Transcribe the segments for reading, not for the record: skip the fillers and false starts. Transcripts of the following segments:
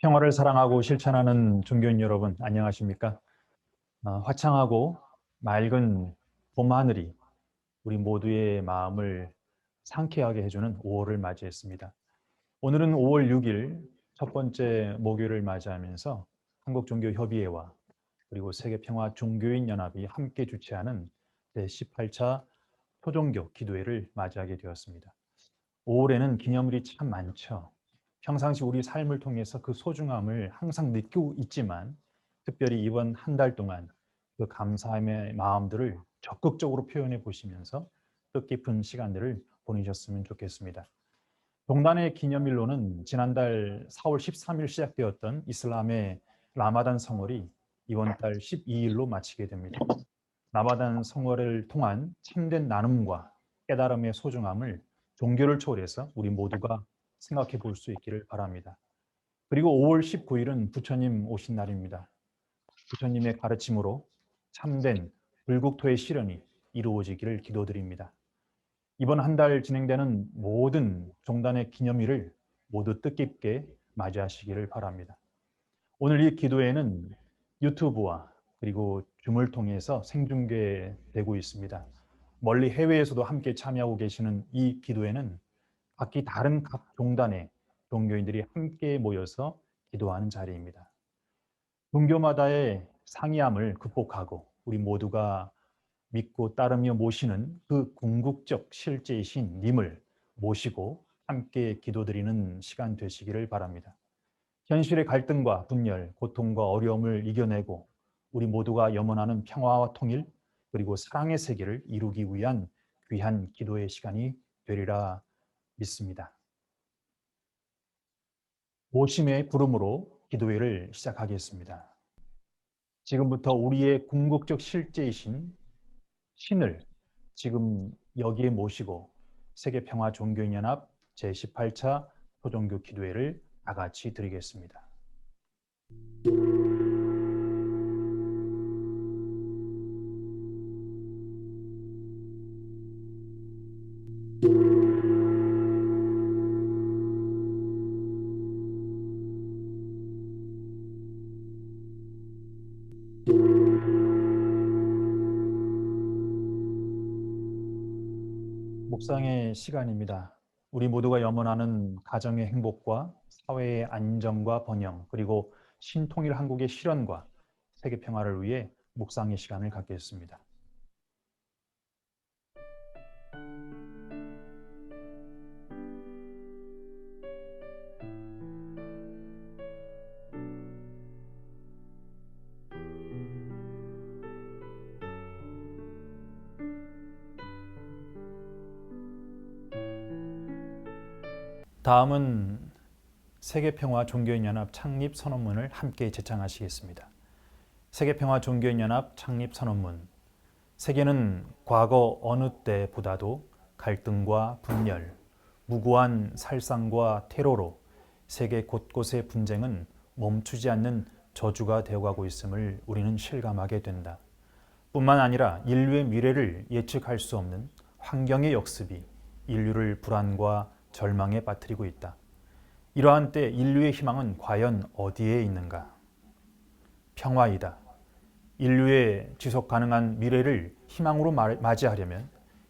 평화를 사랑하고 실천하는 종교인 여러분, 안녕하십니까? 화창하고 맑은 봄하늘이 우리 모두의 마음을 상쾌하게 해주는 5월을 맞이했습니다. 오늘은 5월 6일 첫 번째 목요일을 맞이하면서 한국종교협의회와 그리고 세계평화종교인연합이 함께 주최하는 제18차 토종교 기도회를 맞이하게 되었습니다. 5월에는 기념일이 참 많죠. 평상시 우리 삶을 통해서 그 소중함을 항상 느끼고 있지만 특별히 이번 한 달 동안 그 감사함의 마음들을 적극적으로 표현해 보시면서 뜻깊은 시간들을 보내셨으면 좋겠습니다. 동단의 기념일로는 지난달 4월 13일 시작되었던 이슬람의 라마단 성월이 이번 달 12일로 마치게 됩니다. 라마단 성월을 통한 참된 나눔과 깨달음의 소중함을 종교를 초월해서 우리 모두가 생각해 볼 수 있기를 바랍니다. 그리고 5월 19일은 부처님 오신 날입니다. 부처님의 가르침으로 참된 불국토의 실현이 이루어지기를 기도드립니다. 이번 한 달 진행되는 모든 종단의 기념일을 모두 뜻깊게 맞이하시기를 바랍니다. 오늘 이 기도회는 유튜브와 그리고 줌을 통해서 생중계되고 있습니다. 멀리 해외에서도 함께 참여하고 계시는 이 기도회는 각기 다른 각 종단의 종교인들이 함께 모여서 기도하는 자리입니다. 종교마다의 상이함을 극복하고 우리 모두가 믿고 따르며 모시는 그 궁극적 실제이신 님을 모시고 함께 기도드리는 시간 되시기를 바랍니다. 현실의 갈등과 분열, 고통과 어려움을 이겨내고 우리 모두가 염원하는 평화와 통일 그리고 사랑의 세계를 이루기 위한 귀한 기도의 시간이 되리라 믿습니다. 오심의 부름으로 기도회를 시작하겠습니다. 지금부터 우리의 궁극적 실제이신 신을 지금 여기에 모시고 세계평화종교인연합 제18차 토종교 기도회를 다 같이 드리겠습니다. 묵상의 시간입니다. 우리 모두가 염원하는 가정의 행복과 사회의 안정과 번영, 그리고 신통일 한국의 실현과 세계 평화를 위해 묵상의 시간을 갖겠습니다. 다음은 세계평화종교인연합 창립선언문을 함께 제창하시겠습니다. 세계평화종교인연합 창립선언문. 세계는 과거 어느 때보다도 갈등과 분열, 무고한 살상과 테러로 세계 곳곳의 분쟁은 멈추지 않는 저주가 되어가고 있음을 우리는 실감하게 된다. 뿐만 아니라 인류의 미래를 예측할 수 없는 환경의 역습이 인류를 불안과 절망에 빠뜨리고 있다. 이러한 때 인류의 희망은 과연 어디에 있는가? 평화이다. 인류의 지속 가능한 미래를 희망으로 맞이하려면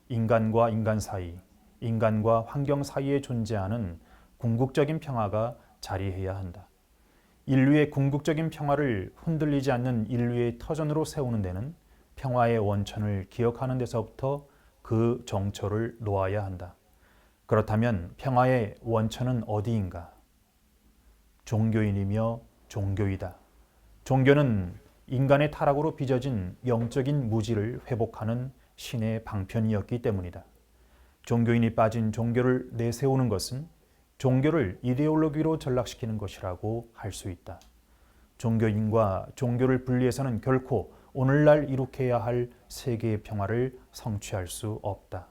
인간과 인간 사이, 인간과 환경 사이에 존재하는 궁극적인 평화가 자리해야 한다. 인류의 궁극적인 평화를 흔들리지 않는 인류의 터전으로 세우는 데는 평화의 원천을 기억하는 데서부터 그 정초를 놓아야 한다. 그렇다면 평화의 원천은 어디인가? 종교인이며 종교이다. 종교는 인간의 타락으로 빚어진 영적인 무지를 회복하는 신의 방편이었기 때문이다. 종교인이 빠진 종교를 내세우는 것은 종교를 이데올로기로 전락시키는 것이라고 할 수 있다. 종교인과 종교를 분리해서는 결코 오늘날 이룩해야 할 세계의 평화를 성취할 수 없다.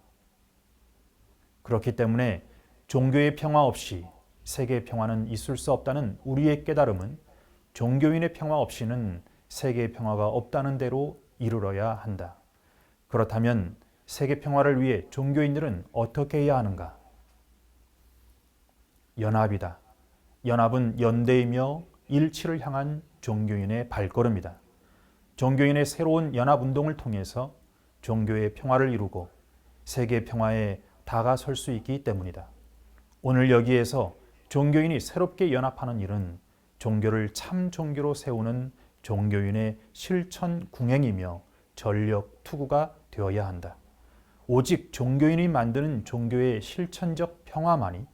그렇기 때문에 종교의 평화 없이 세계의 평화는 있을 수 없다는 우리의 깨달음은 종교인의 평화 없이는 세계의 평화가 없다는 대로 이르러야 한다. 그렇다면 세계 평화를 위해 종교인들은 어떻게 해야 하는가? 연합이다. 연합은 연대이며 일치를 향한 종교인의 발걸음이다. 종교인의 새로운 연합운동을 통해서 종교의 평화를 이루고 세계 평화에 다가설 수 있기 때문이다. 오늘 여기에서 종교인이 새롭게 연합하는 일은 종교를 참 종교로 세우는 종교인의 실천 궁행이며 전력 투구가 되어야 한다. 오직 종교인이 만드는 종교의 실천적 평화만이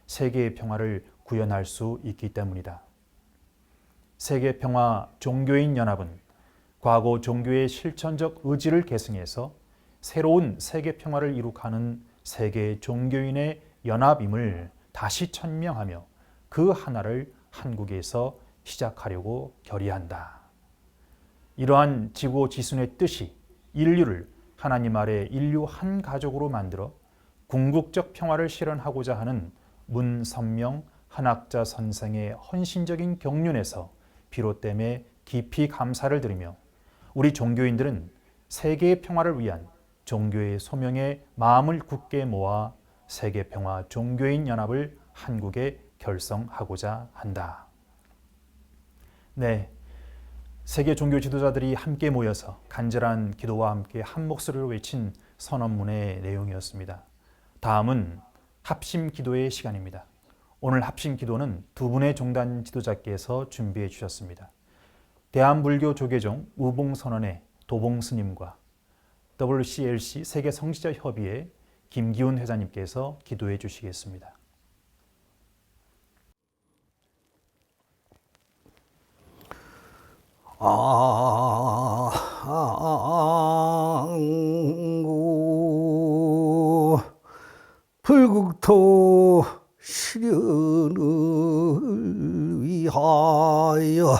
세계의 평화를 구현할 수 있기 때문이다. 세계평화 종교인 연합은 과거 종교의 실천적 의지를 계승해서 새로운 세계평화를 이룩하는 세계 종교인의 연합임을 다시 천명하며 그 하나를 한국에서 시작하려고 결의한다. 이러한 지구 지순의 뜻이 인류를 하나님 아래 인류 한 가족으로 만들어 궁극적 평화를 실현하고자 하는 문선명 한학자 선생의 헌신적인 경륜에서 비롯됨에 깊이 감사를 드리며 우리 종교인들은 세계의 평화를 위한 종교의 소명에 마음을 굳게 모아 세계평화 종교인 연합을 한국에 결성하고자 한다. 네, 세계 종교 지도자들이 함께 모여서 간절한 기도와 함께 한 목소리로 외친 선언문의 내용이었습니다. 다음은 합심 기도의 시간입니다. 오늘 합심 기도는 두 분의 종단 지도자께서 준비해 주셨습니다. 대한불교 조계종 우봉선언의 도봉스님과 WCLC 세계 성지자 협의회 김기훈 회장님께서 기도해 주시겠습니다. 불국토 실현을 위하여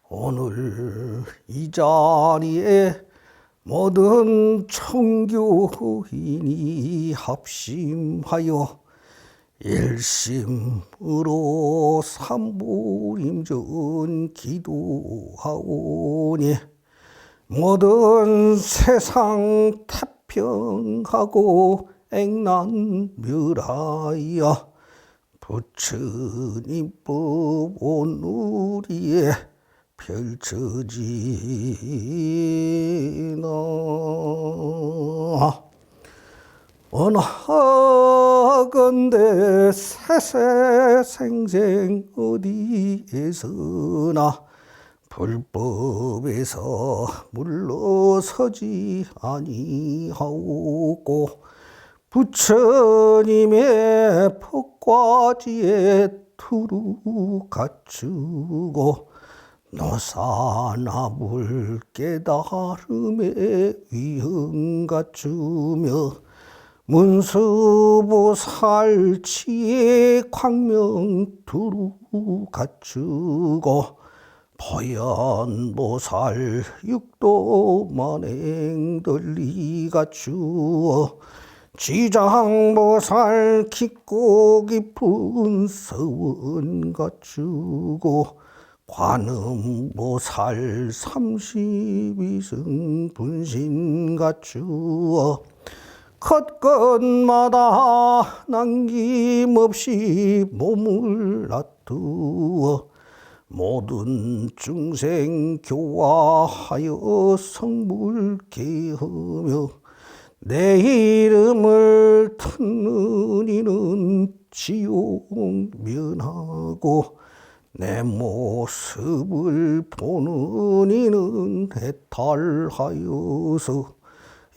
오늘 이 자리에 모든 총교인이 합심하여 일심으로 삼보림전 기도하오니 모든 세상 태평하고 액난멸하여 부처님 법 오늘이에 펼쳐지나 원하건대 세세생생 어디에서나 불법에서 물러서지 아니하오고 부처님의 법과지에 두루 갖추고 노사나불 깨달음에 위험 갖추며 문수보살 치에 광명 두루 갖추고 보현보살 육도 만행들리 갖추어 지장보살 깊고 깊은 서원 갖추고 관음보살 32성 분신 갖추어 컷것마다 남김없이 몸을 놔두어 모든 중생 교화하여 성불케 하며 내 이름을 듣는 이는 지옥 면하고 내 모습을 보는 이는 해탈하여서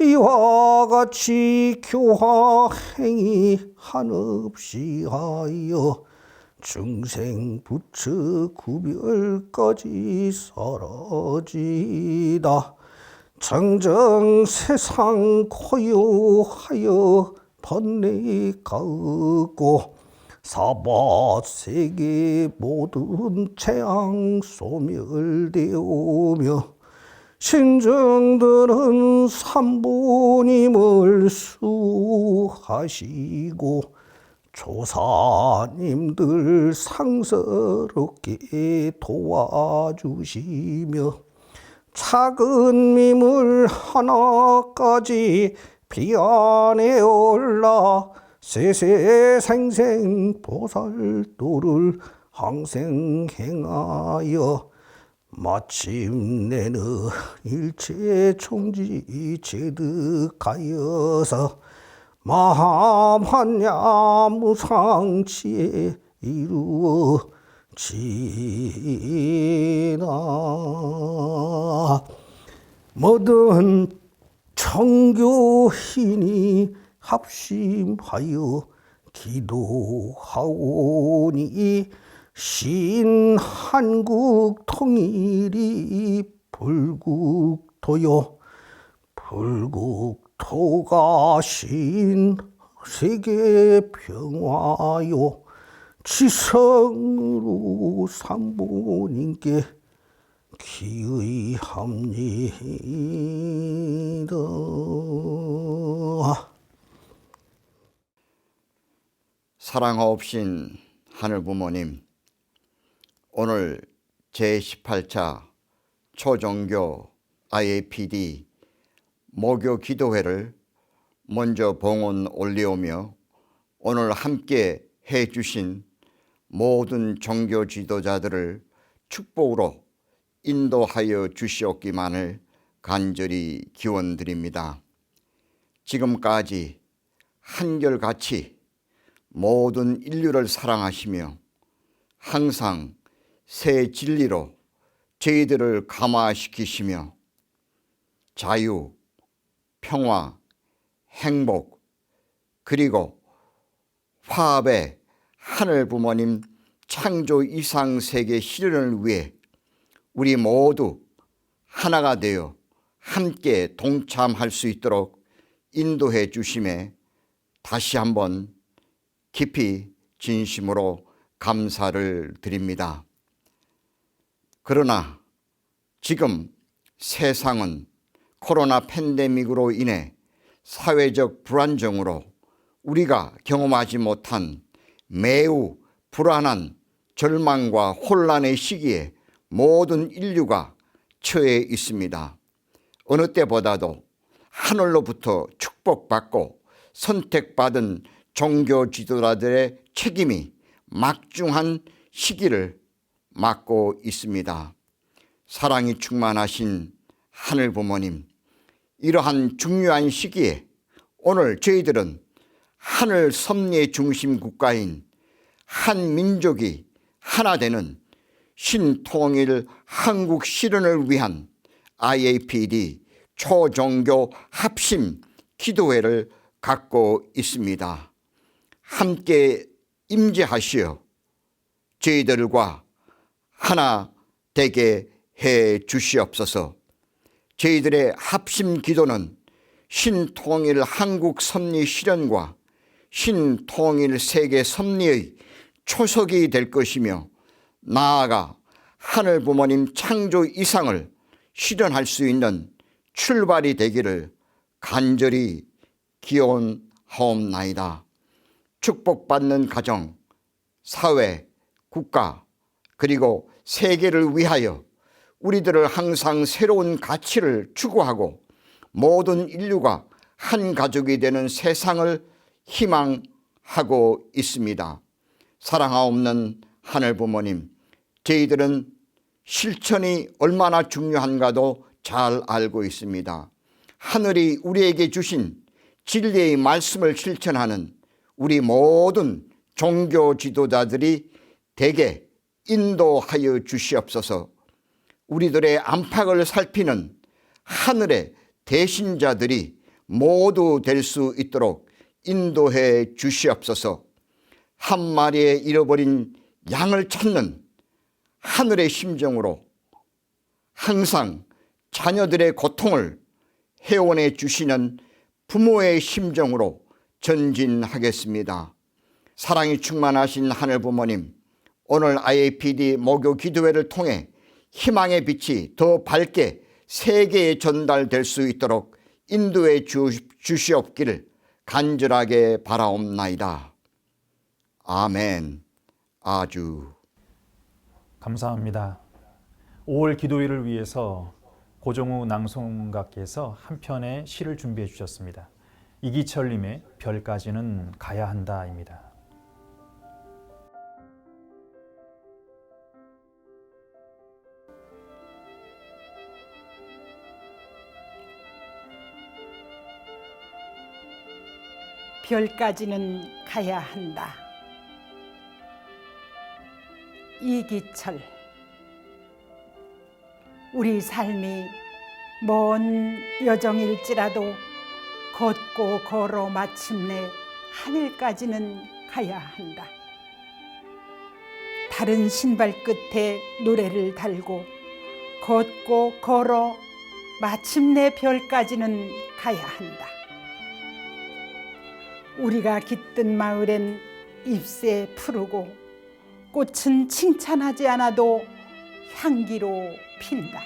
이와 같이 교화 행위 한없이 하여 중생 부처 구별까지 사라지다. 정정 세상 고요하여 번뇌가없고 사바세계 모든 재앙 소멸되오며 신정들은 삼보님을 수하시고 조사님들 상서롭게 도와주시며 작은 미물 하나까지 비안에 올라 세세생생 보살도를 항생 행하여 마침내는 일체 총지 체득하여서 마함한 무상치에 이루어지나. 모든 청교인이 합심하여 기도하오니 신한국 통일이 불국토요 불국토가 신세계 평화요 지성으로 삼부님께 기의합니다. 사랑하옵신 하늘부모님, 오늘 제18차 초종교 IAPD 모교 기도회를 먼저 봉헌 올리오며 오늘 함께 해주신 모든 종교 지도자들을 축복으로 인도하여 주시옵기만을 간절히 기원드립니다. 지금까지 한결같이 모든 인류를 사랑하시며 항상 새 진리로 저희들을 감화시키시며 자유, 평화, 행복 그리고 화합의 하늘부모님 창조 이상 세계 실현을 위해 우리 모두 하나가 되어 함께 동참할 수 있도록 인도해 주심에 다시 한번 깊이 진심으로 감사를 드립니다. 그러나 지금 세상은 코로나 팬데믹으로 인해 사회적 불안정으로 우리가 경험하지 못한 매우 불안한 절망과 혼란의 시기에 모든 인류가 처해 있습니다. 어느 때보다도 하늘로부터 축복받고 선택받은 종교 지도자들의 책임이 막중한 시기를 맞고 있습니다. 사랑이 충만하신 하늘 부모님, 이러한 중요한 시기에 오늘 저희들은 하늘 섭리의 중심 국가인 한 민족이 하나 되는 신통일 한국 실현을 위한 IAPD 초종교 합심 기도회를 갖고 있습니다. 함께 임재하시어 저희들과 하나 되게 해 주시옵소서. 저희들의 합심 기도는 신통일 한국 섭리 실현과 신통일 세계 섭리의 초석이 될 것이며 나아가 하늘 부모님 창조 이상을 실현할 수 있는 출발이 되기를 간절히 기원하옵나이다. 축복받는 가정, 사회, 국가 그리고 세계를 위하여 우리들을 항상 새로운 가치를 추구하고 모든 인류가 한 가족이 되는 세상을 희망하고 있습니다. 사랑하옵는 하늘 부모님, 저희들은 실천이 얼마나 중요한가도 잘 알고 있습니다. 하늘이 우리에게 주신 진리의 말씀을 실천하는 우리 모든 종교 지도자들이 되게 인도하여 주시옵소서. 우리들의 안팎을 살피는 하늘의 대신자들이 모두 될 수 있도록 인도해 주시옵소서. 한 마리의 잃어버린 양을 찾는 하늘의 심정으로 항상 자녀들의 고통을 해원해 주시는 부모의 심정으로 전진하겠습니다. 사랑이 충만하신 하늘 부모님, 오늘 IAPD 모교 기도회를 통해 희망의 빛이 더 밝게 세계에 전달될 수 있도록 인도해 주시옵기를 간절하게 바라옵나이다. 아멘. 아주 감사합니다. 5월 기도회를 위해서 고종우 낭송가께서 한 편의 시를 준비해 주셨습니다. 이기철님의 별까지는 가야 한다입니다. 별까지는 가야 한다. 이기철. 우리 삶이 먼 여정일지라도 걷고 걸어 마침내 하늘까지는 가야 한다. 다른 신발 끝에 노래를 달고 걷고 걸어 마침내 별까지는 가야 한다. 우리가 깃든 마을엔 잎새 푸르고 꽃은 칭찬하지 않아도 향기로 핀다.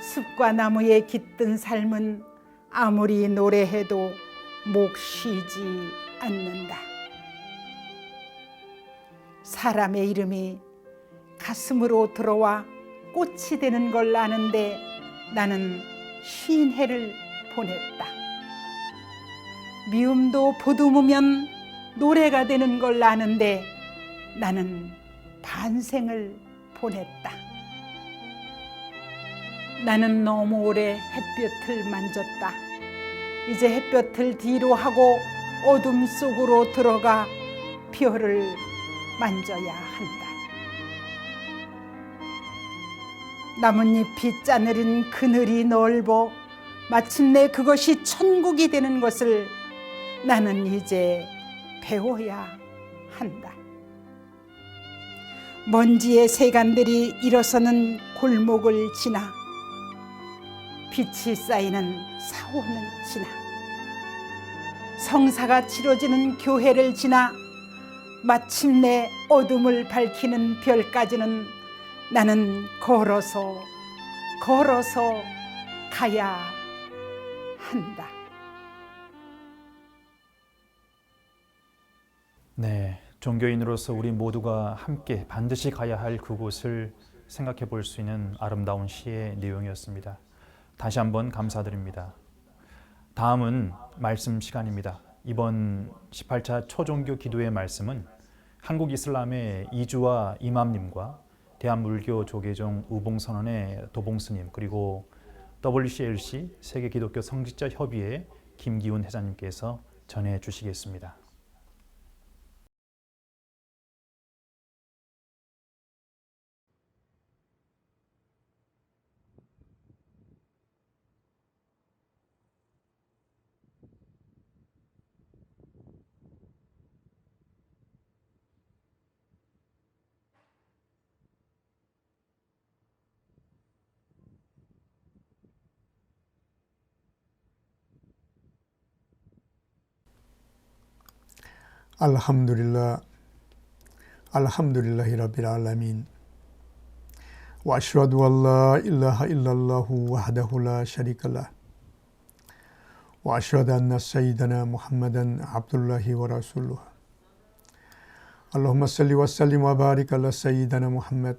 숲과 나무에 깃든 삶은 아무리 노래해도 목 쉬지 않는다. 사람의 이름이 가슴으로 들어와 꽃이 되는 걸 아는데 나는 쉰 해를 보냈다. 미움도 보듬으면 노래가 되는 걸 아는데 나는 반생을 보냈다. 나는 너무 오래 햇볕을 만졌다. 이제 햇볕을 뒤로 하고 어둠 속으로 들어가 별을 만져야 한다. 나뭇잎이 짜내린 그늘이 넓어 마침내 그것이 천국이 되는 것을 나는 이제 배워야 한다. 먼지의 세간들이 일어서는 골목을 지나 빛이 쌓이는 사원을 지나 성사가 치러지는 교회를 지나 마침내 어둠을 밝히는 별까지는 나는 걸어서 가야 한다. 네, 종교인으로서 우리 모두가 함께 반드시 가야 할 그곳을 생각해 볼 수 있는 아름다운 시의 내용이었습니다. 다시 한번 감사드립니다. 다음은 말씀 시간입니다. 이번 18차 초종교 기도의 말씀은 한국 이슬람의 이주와 이맘님과 대한불교 조계종 우봉선언의 도봉스님, 그리고 WCLC 세계기독교 성직자 협의회 김기훈 회장님께서 전해 주시겠습니다. 알함두릴라 알함두릴라히 rabbil alamin wa ashhadu an la ilaha illallahu wahdahu la sharika lah wa ashhadu anna sayyidana muhammadan abdullahi wa rasuluh. Allahumma salli wa sallim wa barik ala sayyidina Muhammad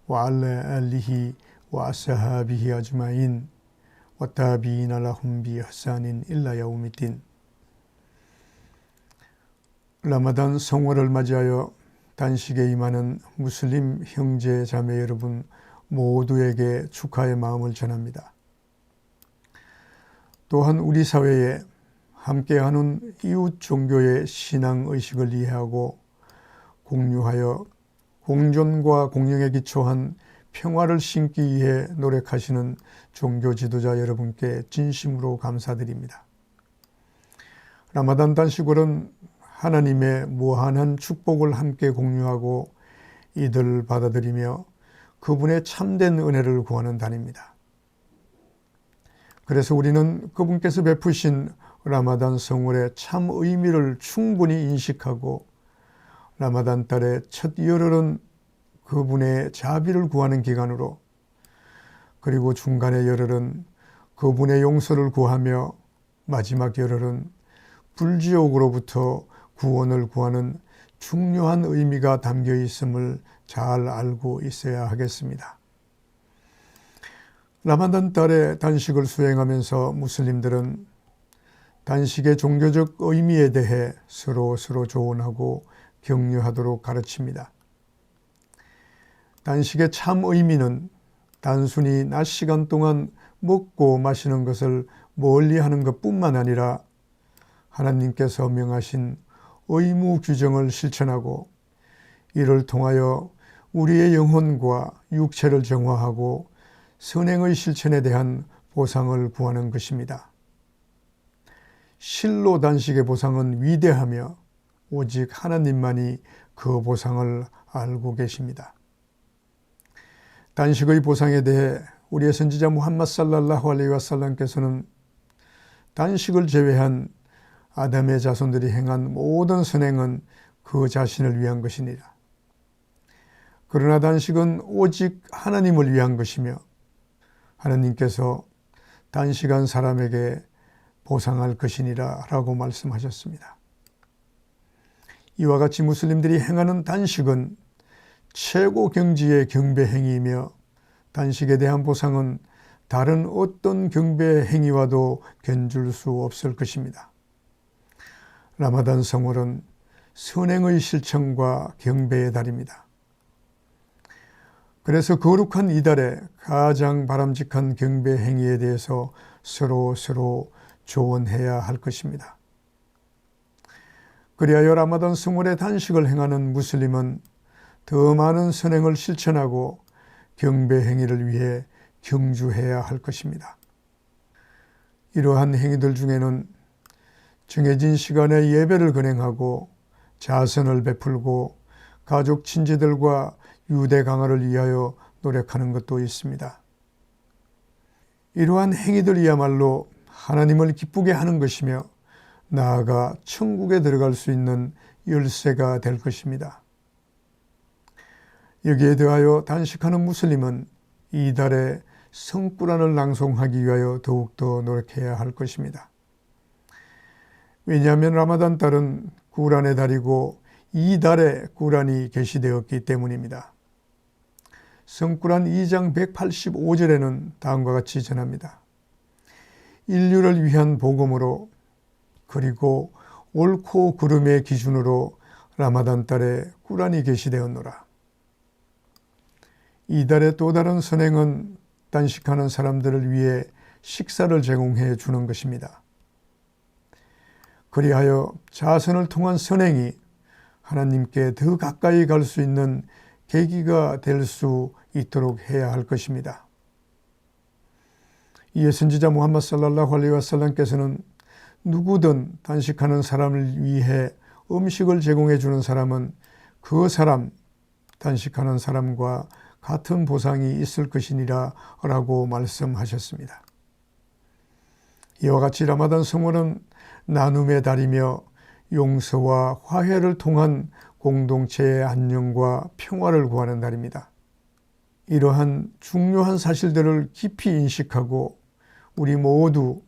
wa ala alihi wa ashabihi ajma'in wa tabi'ina lahum bi ihsanin illa yaumiddin. 라마단 성월을 맞이하여 단식에 임하는 무슬림 형제 자매 여러분 모두에게 축하의 마음을 전합니다. 또한 우리 사회에 함께하는 이웃 종교의 신앙의식을 이해하고 공유하여 공존과 공영에 기초한 평화를 심기 위해 노력하시는 종교 지도자 여러분께 진심으로 감사드립니다. 라마단 단식월은 하나님의 무한한 축복을 함께 공유하고 이들을 받아들이며 그분의 참된 은혜를 구하는 달입니다. 그래서 우리는 그분께서 베푸신 라마단 성월의 참 의미를 충분히 인식하고 라마단 달의 첫 열흘은 그분의 자비를 구하는 기간으로, 그리고 중간의 열흘은 그분의 용서를 구하며 마지막 열흘은 불지옥으로부터 구원을 구하는 중요한 의미가 담겨 있음을 잘 알고 있어야 하겠습니다. 라마단 달에 단식을 수행하면서 무슬림들은 단식의 종교적 의미에 대해 서로 조언하고 격려하도록 가르칩니다. 단식의 참 의미는 단순히 낮 시간 동안 먹고 마시는 것을 멀리하는 것뿐만 아니라 하나님께서 명하신 의무 규정을 실천하고 이를 통하여 우리의 영혼과 육체를 정화하고 선행의 실천에 대한 보상을 구하는 것입니다. 실로 단식의 보상은 위대하며 오직 하나님만이 그 보상을 알고 계십니다. 단식의 보상에 대해 우리의 선지자 무함마드 살랄라후 알레이히 와살람께서는 단식을 제외한 아담의 자손들이 행한 모든 선행은 그 자신을 위한 것이니라. 그러나 단식은 오직 하나님을 위한 것이며 하나님께서 단식한 사람에게 보상할 것이니라 라고 말씀하셨습니다. 이와 같이 무슬림들이 행하는 단식은 최고 경지의 경배 행위이며 단식에 대한 보상은 다른 어떤 경배 행위와도 견줄 수 없을 것입니다. 라마단 성월은 선행의 실천과 경배의 달입니다. 그래서 거룩한 이달에 가장 바람직한 경배 행위에 대해서 서로 조언해야 할 것입니다. 그리하여 라마단 성월의 단식을 행하는 무슬림은 더 많은 선행을 실천하고 경배 행위를 위해 경주해야 할 것입니다. 이러한 행위들 중에는 정해진 시간에 예배를 건행하고 자선을 베풀고 가족 친지들과 유대 강화를 위하여 노력하는 것도 있습니다. 이러한 행위들이야말로 하나님을 기쁘게 하는 것이며 나아가 천국에 들어갈 수 있는 열쇠가 될 것입니다. 여기에 더하여 단식하는 무슬림은 이달에 성꾸란을 낭송하기 위하여 더욱더 노력해야 할 것입니다. 왜냐하면 라마단 달은 꾸란의 달이고 이 달에 꾸란이 계시되었기 때문입니다. 성꾸란 2장 185절에는 다음과 같이 전합니다. 인류를 위한 복음으로 그리고 옳고 그름의 기준으로 라마단 달에 꾸란이 계시되었노라. 이 달의 또 다른 선행은 단식하는 사람들을 위해 식사를 제공해 주는 것입니다. 그리하여 자선을 통한 선행이 하나님께 더 가까이 갈 수 있는 계기가 될 수 있도록 해야 할 것입니다. 이에 선지자 무함마드 살랄라후 알레이히 와살람께서는 누구든 단식하는 사람을 위해 음식을 제공해 주는 사람은 그 사람, 단식하는 사람과 같은 보상이 있을 것이니라 라고 말씀하셨습니다. 이와 같이 라마단 성월은 나눔의 달이며 용서와 화해를 통한 공동체의 안녕과 평화를 구하는 달입니다. 이러한 중요한 사실들을 깊이 인식하고 우리 모두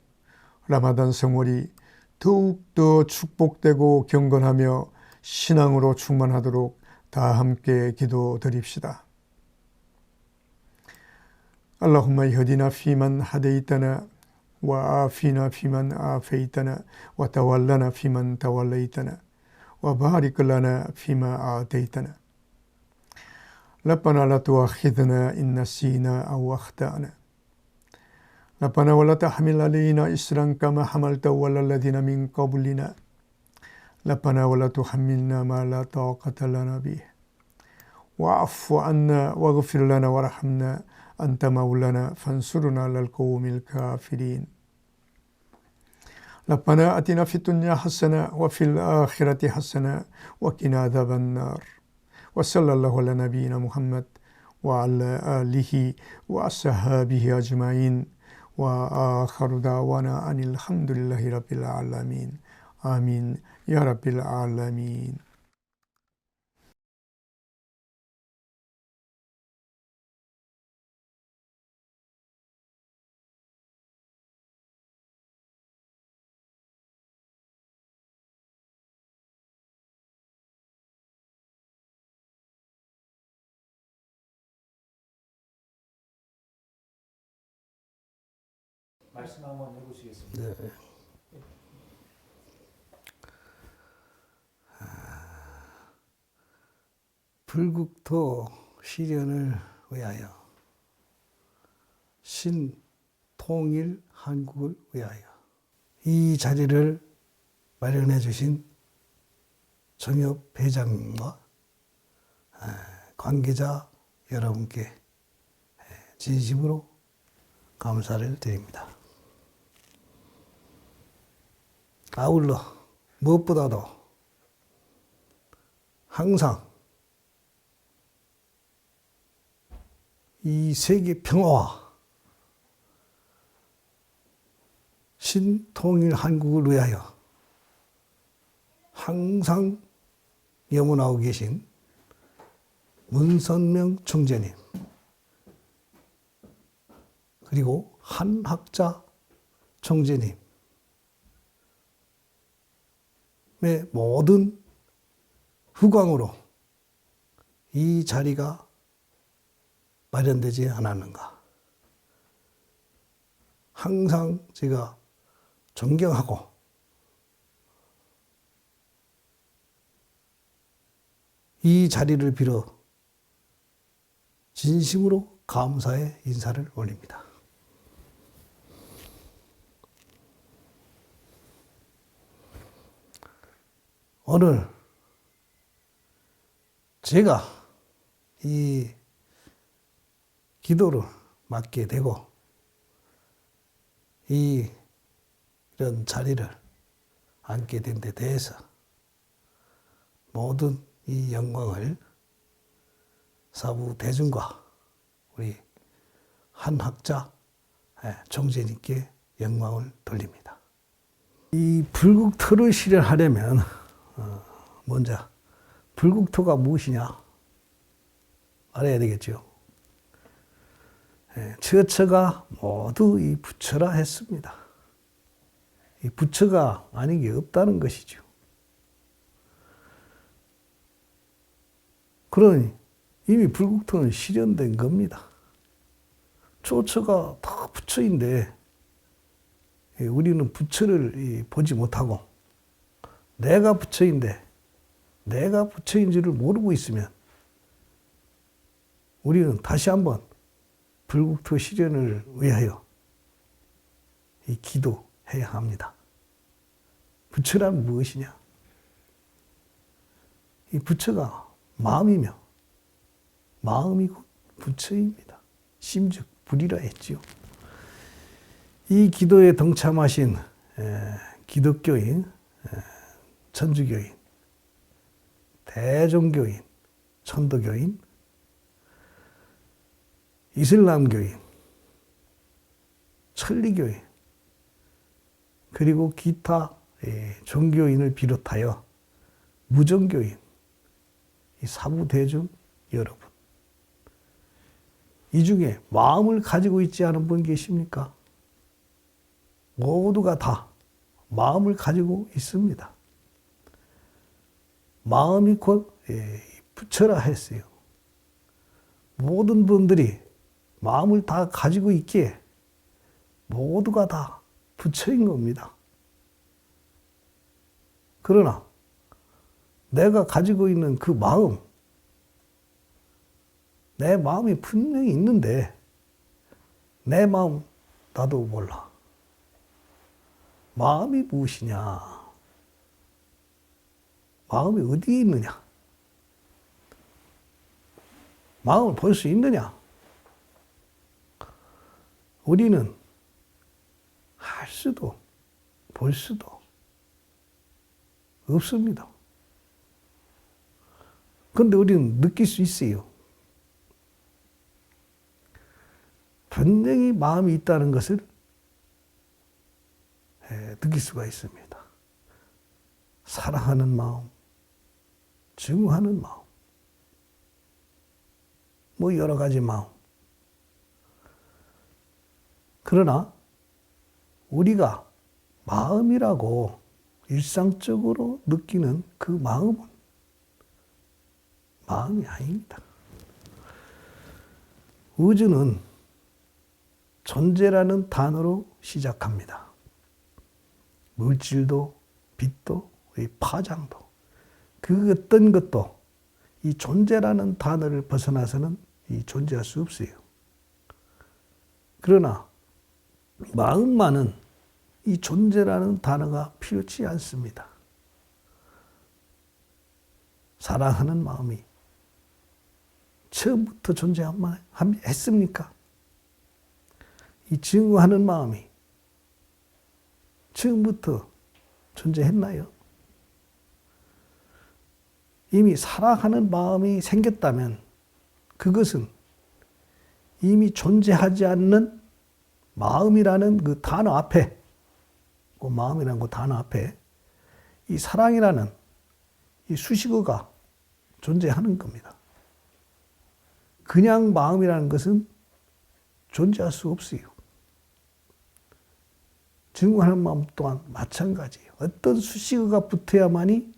라마단 성월이 더욱더 축복되고 경건하며 신앙으로 충만하도록 다 함께 기도드립시다. اللهم اهدنا فيمن هديتنا وعافنا فيمن عافيتنا وتولنا فيمن توليتنا وبارك لنا فيما أعطيتنا ربنا لا تؤاخذنا إن نسينا أو أخطأنا ربنا ولا تحمل علينا إصرا كما حملته على الذين من قبلنا ربنا ولا تحملنا ما لا طاقة لنا به واعف عنا واغفر لنا وارحمنا أنت مولانا فانصرنا على القوم الكافرين ربنا آتنا في الدنيا حسنة وفي الآخرة حسنة وقنا عذاب النار وصلى الله على نبينا محمد وعلى آله وأصحابه أجمعين وآخر دعوانا أن الحمد لله رب العالمين آمين يا رب العالمين. 말씀 한번 해보시겠습니다. 네. 불국토 실현을 위하여 신통일 한국을 위하여 이 자리를 마련해 주신 정엽 회장님과 관계자 여러분께 진심으로 감사를 드립니다. 아울러 무엇보다도 항상 이 세계 평화와 신통일 한국을 위하여 항상 염원하고 계신 문선명 총재님, 그리고 한학자 총재님의 모든 후광으로 이 자리가 마련되지 않았는가. 항상 제가 존경하고 이 자리를 빌어 진심으로 감사의 인사를 올립니다. 오늘 제가 이 기도를 맡게 되고 이런 자리를 앉게 된 데 대해서 모든 이 영광을 사부 대중과 우리 한학자 총재님께 영광을 돌립니다. 이 불국토를 실현하려면 먼저 불국토가 무엇이냐 알아야 되겠죠. 처처가 모두 이 부처라 했습니다. 이 부처가 아닌 게 없다는 것이죠. 그러니 이미 불국토는 실현된 겁니다. 처처가 다 부처인데 우리는 부처를 보지 못하고 내가 부처인데 내가 부처인 줄을 모르고 있으면 우리는 다시 한번 불국토 실현을 위하여 이 기도해야 합니다. 부처란 무엇이냐? 이 부처가 마음이며 마음이 곧 부처입니다. 심즉 불이라 했지요. 이 기도에 동참하신 기독교인, 천주교인, 대종교인, 천도교인, 이슬람교인, 천리교인, 그리고 기타 종교인을 비롯하여 무종교인, 이 사부대중 여러분, 이 중에 마음을 가지고 있지 않은 분 계십니까? 모두가 다 마음을 가지고 있습니다. 마음이 곧 부처라 했어요. 모든 분들이 마음을 다 가지고 있기에 모두가 다 부처인 겁니다. 그러나 내가 가지고 있는 그 마음, 내 마음이 분명히 있는데 내 마음 나도 몰라. 마음이 무엇이냐? 마음이 어디에 있느냐? 마음을 볼 수 있느냐? 우리는 할 수도 볼 수도 없습니다. 그런데 우리는 느낄 수 있어요. 분명히 마음이 있다는 것을 느낄 수가 있습니다. 사랑하는 마음, 증오하는 마음, 뭐 여러 가지 마음. 그러나 우리가 마음이라고 일상적으로 느끼는 그 마음은 마음이 아닙니다. 우주는 존재라는 단어로 시작합니다. 물질도, 빛도, 파장도, 그 어떤 것도 이 존재라는 단어를 벗어나서는 존재할 수 없어요. 그러나 마음만은 이 존재라는 단어가 필요치 않습니다. 사랑하는 마음이 처음부터 존재했습니까? 이 증오하는 마음이 처음부터 존재했나요? 이미 사랑하는 마음이 생겼다면 그것은 이미 존재하지 않는 마음이라는 그 단어 앞에, 그 마음이라는 그 단어 앞에 이 사랑이라는 이 수식어가 존재하는 겁니다. 그냥 마음이라는 것은 존재할 수 없어요. 증오하는 마음 또한 마찬가지예요. 어떤 수식어가 붙어야만이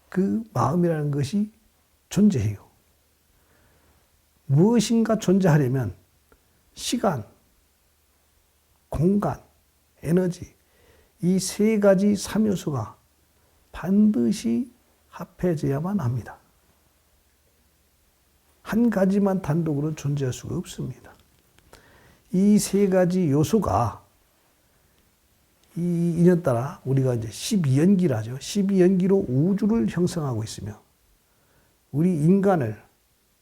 그 마음이라는 것이 존재해요. 무엇인가 존재하려면 시간, 공간, 에너지 이 세 가지 3요소가 반드시 합해져야만 합니다. 한 가지만 단독으로 존재할 수가 없습니다. 이 세 가지 요소가 이 인연따라 우리가 이제 12연기라죠. 12연기로 우주를 형성하고 있으며 우리 인간을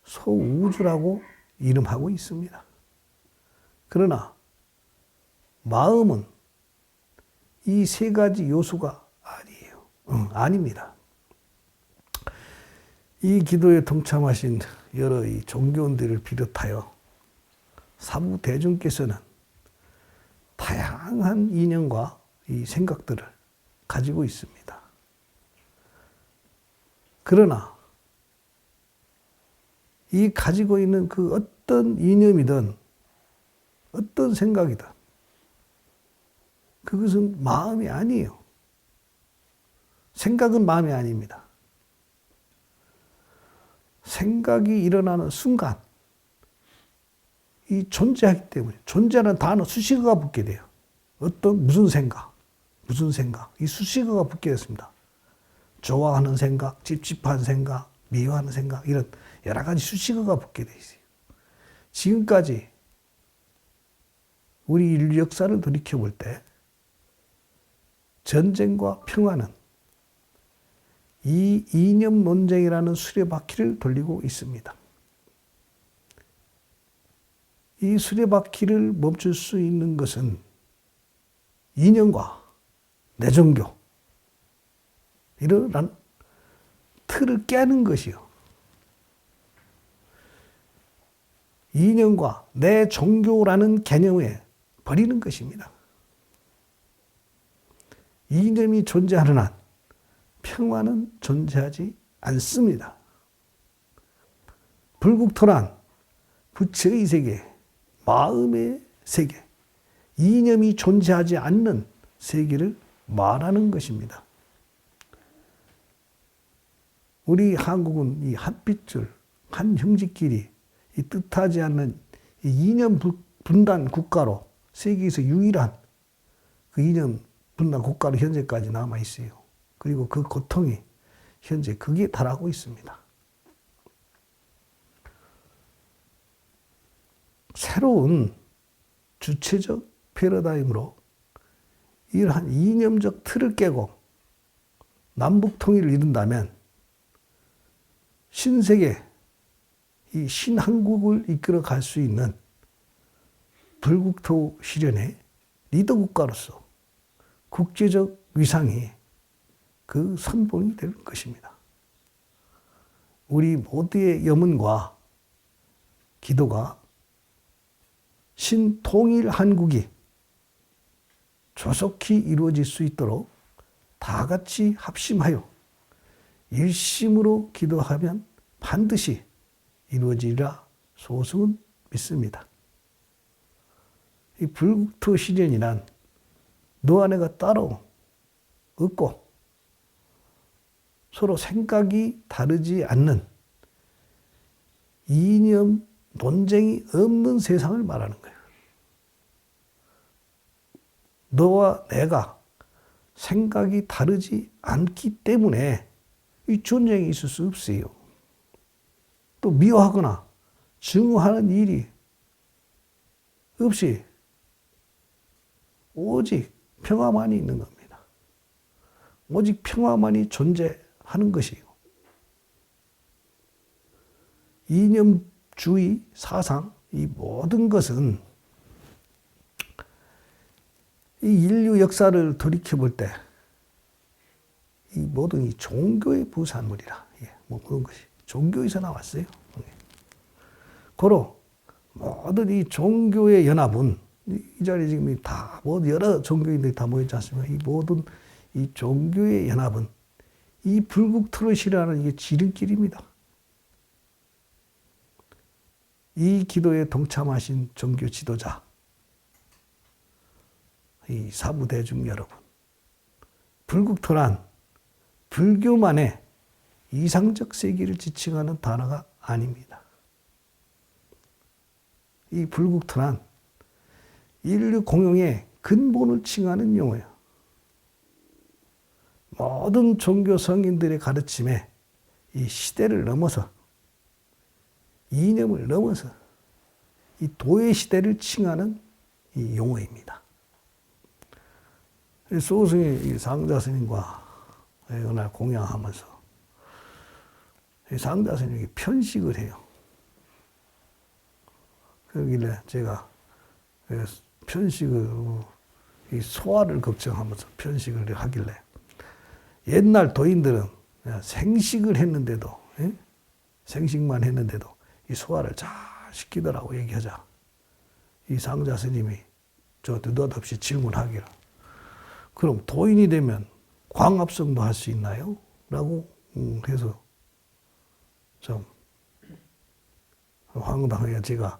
소우주라고 이름하고 있습니다. 그러나 마음은 이 세 가지 요소가 아니에요. 아닙니다. 이 기도에 동참하신 여러 이 종교인들을 비롯하여 사부 대중께서는 다양한 이념과 이 생각들을 가지고 있습니다. 그러나 이 가지고 있는 그 어떤 이념이든 어떤 생각이든 그것은 마음이 아니에요. 생각은 마음이 아닙니다. 생각이 일어나는 순간 이 존재하기 때문에 존재하는 단어 수식어가 붙게 돼요. 무슨 생각 이 수식어가 붙게 됐습니다. 좋아하는 생각, 찝찝한 생각, 미워하는 생각 이런 여러 가지 수식어가 붙게 돼 있어요. 지금까지 우리 인류 역사를 돌이켜볼 때 전쟁과 평화는 이 이념 논쟁이라는 수레바퀴를 돌리고 있습니다. 이 수레바퀴를 멈출 수 있는 것은 이념과 내 종교 이런 틀을 깨는 것이요. 이념과 내 종교라는 개념에 버리는 것입니다. 이념이 존재하는 한 평화는 존재하지 않습니다. 불국토란 부처의 세계, 마음의 세계, 이념이 존재하지 않는 세계를 말하는 것입니다. 우리 한국은 이 한 핏줄, 한 형제끼리 이 뜻하지 않는 이 이념 분단 국가로 세계에서 유일한 그 이념 분단 국가로 현재까지 남아 있어요. 그리고 그 고통이 현재 극에 달하고 있습니다. 새로운 주체적 패러다임으로 이러한 이념적 틀을 깨고 남북 통일을 이룬다면 신세계, 이 신한국을 이끌어 갈 수 있는 불국토 실현의 리더 국가로서 국제적 위상이 그 선봉이 될 것입니다. 우리 모두의 염원과 기도가 신통일 한국이 조속히 이루어질 수 있도록 다 같이 합심하여 일심으로 기도하면 반드시 이루어지리라 소승은 믿습니다. 이 불국토 실현이란 너 아내가 따로 없고 서로 생각이 다르지 않는 이념 논쟁이 없는 세상을 말하는 거예요. 너와 내가 생각이 다르지 않기 때문에 이 전쟁이 있을 수 없어요. 또 미워하거나 증오하는 일이 없이 오직 평화만이 있는 겁니다. 오직 평화만이 존재하는 것이고 이념주의 사상, 이 모든 것은 이 인류 역사를 돌이켜볼 때 이 모든 이 종교의 부산물이라. 예, 뭐 그런 것이 종교에서 나왔어요. 고로 모든 이 종교의 연합은 이 자리에 지금 다 뭐 여러 종교인들이 다 모였지 않습니까? 이 모든 이 종교의 연합은 이 불국 트롯이라는 이게 지름길입니다. 이 기도에 동참하신 종교 지도자, 이 사부 대중 여러분, 불국 트롯 불교만의 이상적 세계를 지칭하는 단어가 아닙니다. 이 불국 트롯 인류 공용의 근본을 칭하는 용어예요. 모든 종교 성인들의 가르침에 이 시대를 넘어서 이념을 넘어서 이 도의 시대를 칭하는 이 용어입니다. 소승이 상자 스님과 어느 날 공양하면서 상자 스님이 편식을 해요. 그러길래 제가 편식을 이 소화를 걱정하면서 편식을 하길래 옛날 도인들은 생식을 했는데도 생식만 했는데도 이 소화를 잘 시키더라고 얘기하자. 이 상자 스님이 저 느닷없이 질문하기를 그럼 도인이 되면 광합성도 할 수 있나요? 라고 해서 좀 황당하게 제가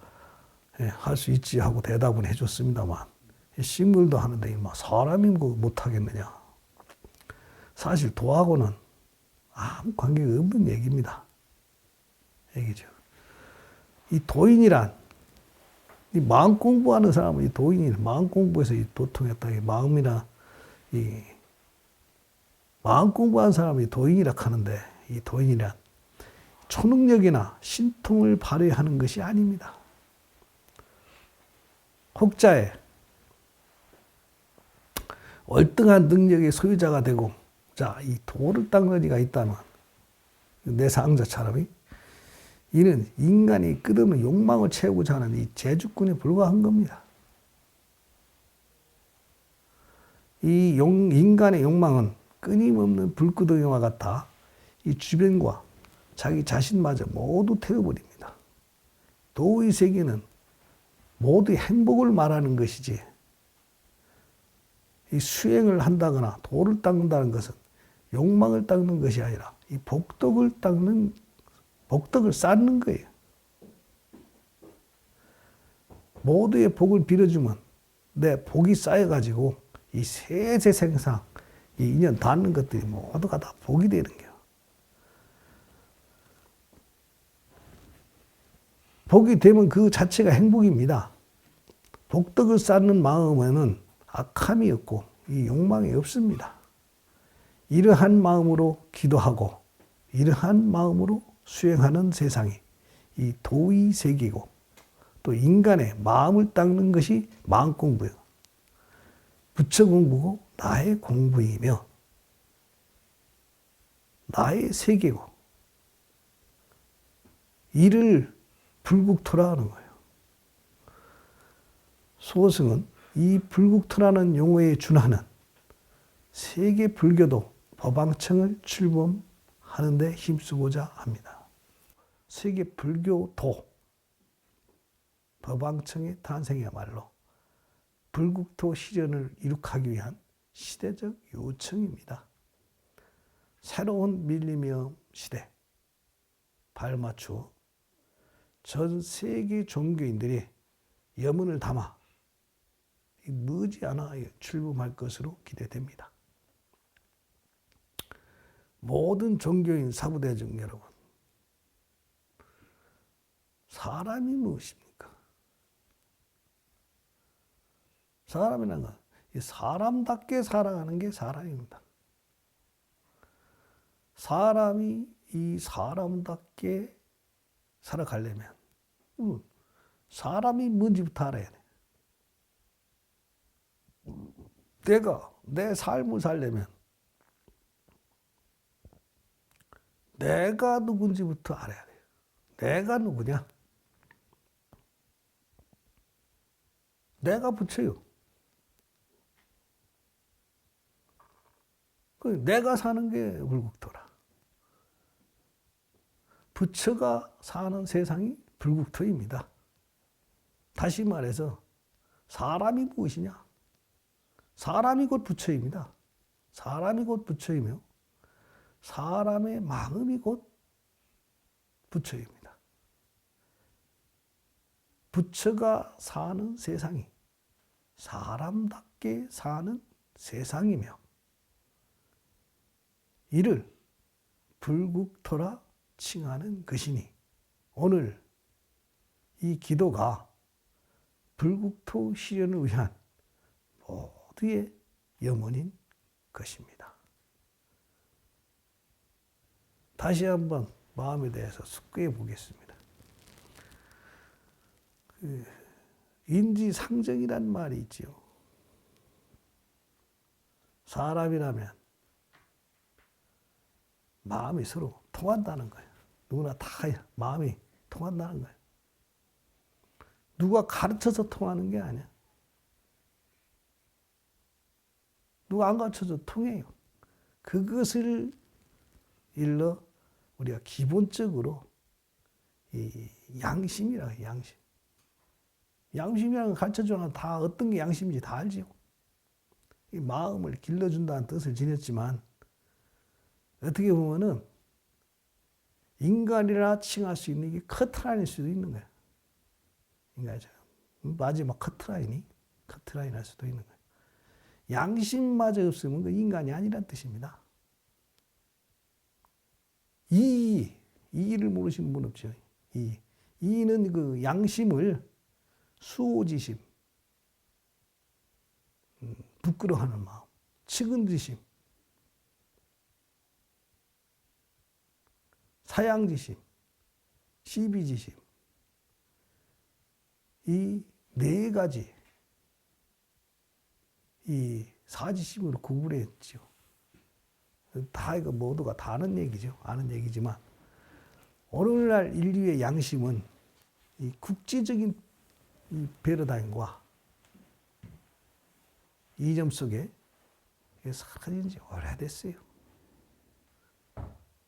할 수 있지 하고 대답은 해줬습니다만 식물도 하는데 막 사람이 못하겠느냐. 사실 도하고는 아무 관계가 없는 얘기입니다. 얘기죠. 이 도인이란 이 마음 공부하는 사람은 이 도인이 마음 공부해서 이 도통했다. 이 마음이나 이 마음 공부하는 사람이 도인이라 하는데 이 도인이란 초능력이나 신통을 발휘하는 것이 아닙니다. 혹자의 월등한 능력의 소유자가 되고 자, 이 도를 닦는 이가 있다면 내 상자처럼 이는 인간이 끝없는 욕망을 채우고자 하는 이 재주꾼에 불과한 겁니다. 이 인간의 욕망은 끊임없는 불구덩이와 같아 이 주변과 자기 자신마저 모두 태워버립니다. 도의 세계는 모두 행복을 말하는 것이지 이 수행을 한다거나 도를 닦는다는 것은 욕망을 닦는 것이 아니라 이 복덕을 쌓는 거예요. 모두의 복을 빌어주면 내 복이 쌓여가지고 이 세세생상 이 인연 닿는 것들이 모두가 다 복이 되는 거예요. 복이 되면 그 자체가 행복입니다. 복덕을 쌓는 마음에는 악함이 없고 이 욕망이 없습니다. 이러한 마음으로 기도하고 이러한 마음으로 수행하는 세상이 이 도의 세계고 또 인간의 마음을 닦는 것이 마음 공부예요. 부처 공부고 나의 공부이며 나의 세계고 이를 불국토라는 거예요. 소승은 이 불국토라는 용어에 준하는 세계 불교도 법왕청을 출범하는 데 힘쓰고자 합니다. 세계 불교도 법왕청의 탄생이야말로 불국토 실현을 이룩하기 위한 시대적 요청입니다. 새로운 밀리니엄 시대 발맞추어 전 세계 종교인들이 염원을 담아 머지않아 출범할 것으로 기대됩니다. 모든 종교인 사부대중 여러분, 사람이 무엇입니까? 사람이라는 건 사람답게 살아가는 게 사람입니다. 사람이 이 사람답게 살아가려면 사람이 뭔지부터 알아야 돼. 내가 내 삶을 살려면 내가 누군지부터 알아야 돼요. 내가 누구냐? 내가 부처요. 내가 사는 게 불국토라. 부처가 사는 세상이 불국토입니다. 다시 말해서 사람이 무엇이냐? 사람이 곧 부처입니다. 사람이 곧 부처이며 사람의 마음이 곧 부처입니다. 부처가 사는 세상이 사람답게 사는 세상이며 이를 불국토라 칭하는 것이니 오늘 이 기도가 불국토 실현을 위한 모두의 염원인 것입니다. 다시 한번 마음에 대해서 숙고해 보겠습니다. 인지상정이란 말이 있지요. 사람이라면 마음이 서로 통한다는 거예요. 누구나 다 마음이 통한다는 거예요. 누가 가르쳐서 통하는 게 아니야. 누가 안 가르쳐서 통해요. 그것을 일러 우리가 기본적으로 이 양심이라 해요. 양심. 양심이라는 걸 가르쳐주면 다 어떤 게 양심인지 다 알지요. 이 마음을 길러준다는 뜻을 지녔지만 어떻게 보면은 인간이라 칭할 수 있는 게 커트라인일 수도 있는 거예요. 인간이죠. 마지막 커트라인이 커트라인 할 수도 있는 거예요. 양심마저 없으면 그 인간이 아니란 뜻입니다. 이의를 모르시는 분 없죠. 이의는 그 양심을 수호지심, 부끄러워하는 마음, 측은지심, 사양지심, 시비지심 이 네 가지 이 사지심으로 구분했죠. 다 이거 모두가 다 아는 얘기죠. 아는 얘기지만 오늘날 인류의 양심은 이 국제적인 이 패러다임과 이념 속에 사라진 지 오래됐어요.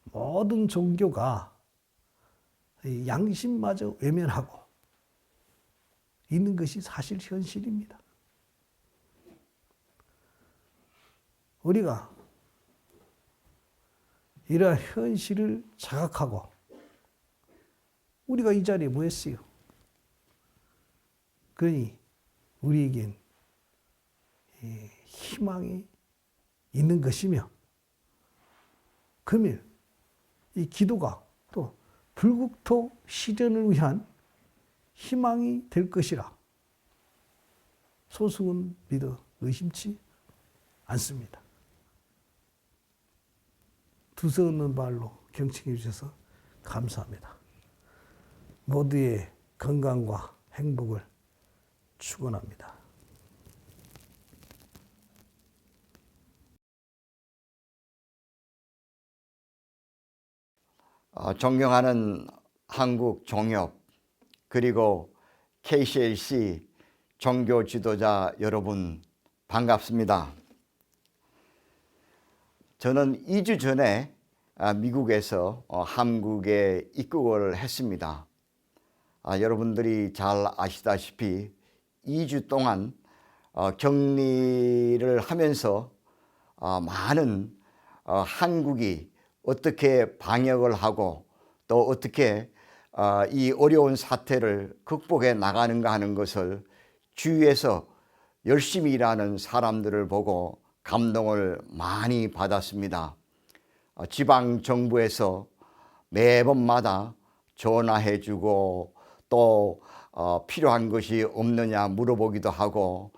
모든 종교가 양심마저 외면하고 있는 것이 사실 현실입니다. 우리가 이러한 현실을 자각하고 우리가 이 자리에 모였어요. 그러니 우리에겐 희망이 있는 것이며 금일 이 기도가 또 불국토 실현을 위한 희망이 될 것이라 소승은 믿어 의심치 않습니다. 두서없는 말로 경청해 주셔서 감사합니다. 모두의 건강과 행복을 축원합니다. 존경하는 한국 종협 그리고 KCLC 종교 지도자 여러분 반갑습니다. 저는 2주 전에 미국에서 한국에 입국을 했습니다. 여러분들이 잘 아시다시피 2주 동안 격리를 하면서 많은 한국이 어떻게 방역을 하고 또 어떻게 이 어려운 사태를 극복해 나가는가 하는 것을 주위에서 열심히 일하는 사람들을 보고 감동을 많이 받았습니다. 지방 정부에서 매번마다 전화해 주고 또 필요한 것이 없느냐 물어보기도 하고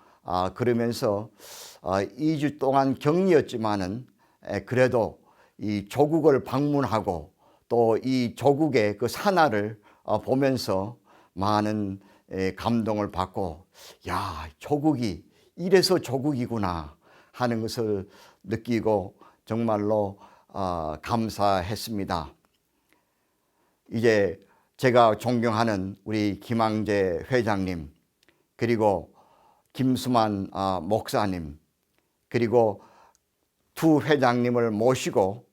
그러면서 2주 동안 격리였지만은 그래도 이 조국을 방문하고 또 이 조국의 그 산하를 보면서 많은 감동을 받고 야, 조국이 이래서 조국이구나 하는 것을 느끼고 정말로 감사했습니다. 이제 제가 존경하는 우리 김항재 회장님, 그리고 김수만 목사님, 그리고 두 회장님을 모시고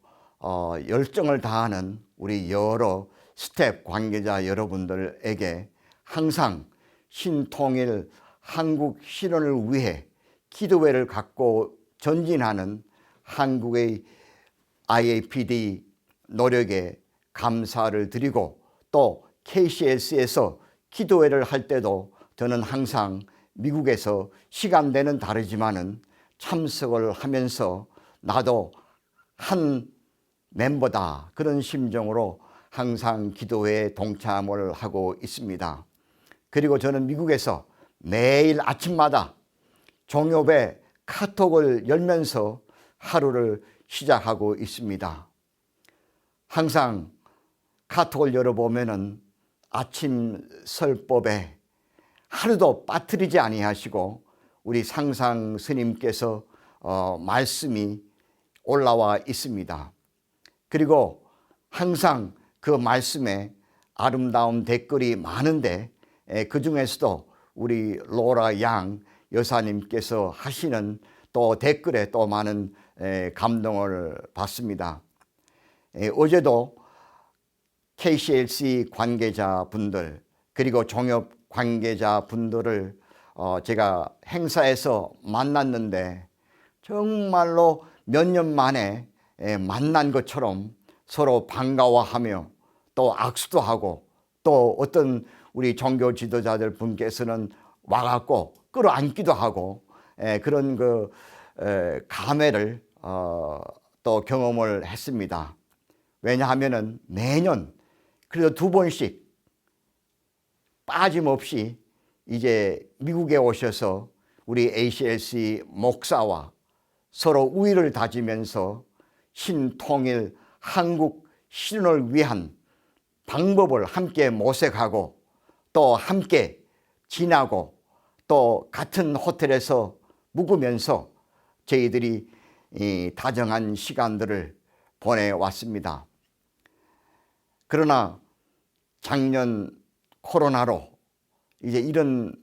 열정을 다하는 우리 여러 스텝 관계자 여러분들에게 항상 신통일 한국 실현을 위해 기도회를 갖고 전진하는 한국의 IAPD 노력에 감사를 드리고, 또 KCLC에서 기도회를 할 때도 저는 항상 미국에서 시간대는 다르지만은 참석을 하면서 나도 한 멤버다, 그런 심정으로 항상 기도회에 동참을 하고 있습니다. 그리고 저는 미국에서 매일 아침마다 종업에 카톡을 열면서 하루를 시작하고 있습니다. 항상 카톡을 열어보면은 아침 설법에 하루도 빠뜨리지 아니하시고 우리 상상 스님께서 말씀이 올라와 있습니다. 그리고 항상 그 말씀에 아름다운 댓글이 많은데, 그 중에서도 우리 로라 양 여사님께서 하시는 또 댓글에 또 많은 감동을 받습니다. 어제도 KCLC 관계자분들, 그리고 종업 관계자분들을 제가 행사에서 만났는데 정말로 몇 년 만에 만난 것처럼 서로 반가워하며 또 악수도 하고, 또 어떤 우리 종교 지도자들 분께서는 와갖고 끌어안기도 하고, 그런 감회를 또 경험을 했습니다. 왜냐하면은 매년 그래도 2번씩 빠짐없이 이제 미국에 오셔서 우리 ACLC 목사와 서로 우위를 다지면서 신통일 한국 실현을 위한 방법을 함께 모색하고, 또 함께 지나고, 또 같은 호텔에서 묵으면서 저희들이 다정한 시간들을 보내왔습니다. 그러나 작년 코로나로 이제 이런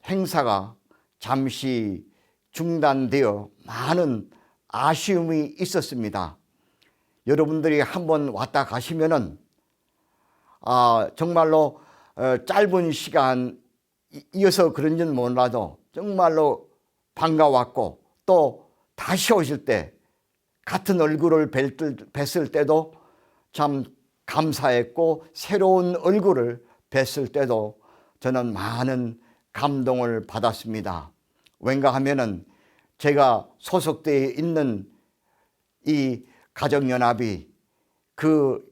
행사가 잠시 중단되어 많은 아쉬움이 있었습니다. 여러분들이 한번 왔다 가시면은 정말로 짧은 시간이어서 그런지는 몰라도 정말로 반가웠고, 또 다시 오실 때 같은 얼굴을 뵀을 때도 참 감사했고, 새로운 얼굴을 뵀을 때도 저는 많은 감동을 받았습니다. 왠가 하면은 제가 소속되어 있는 이 가정연합이 그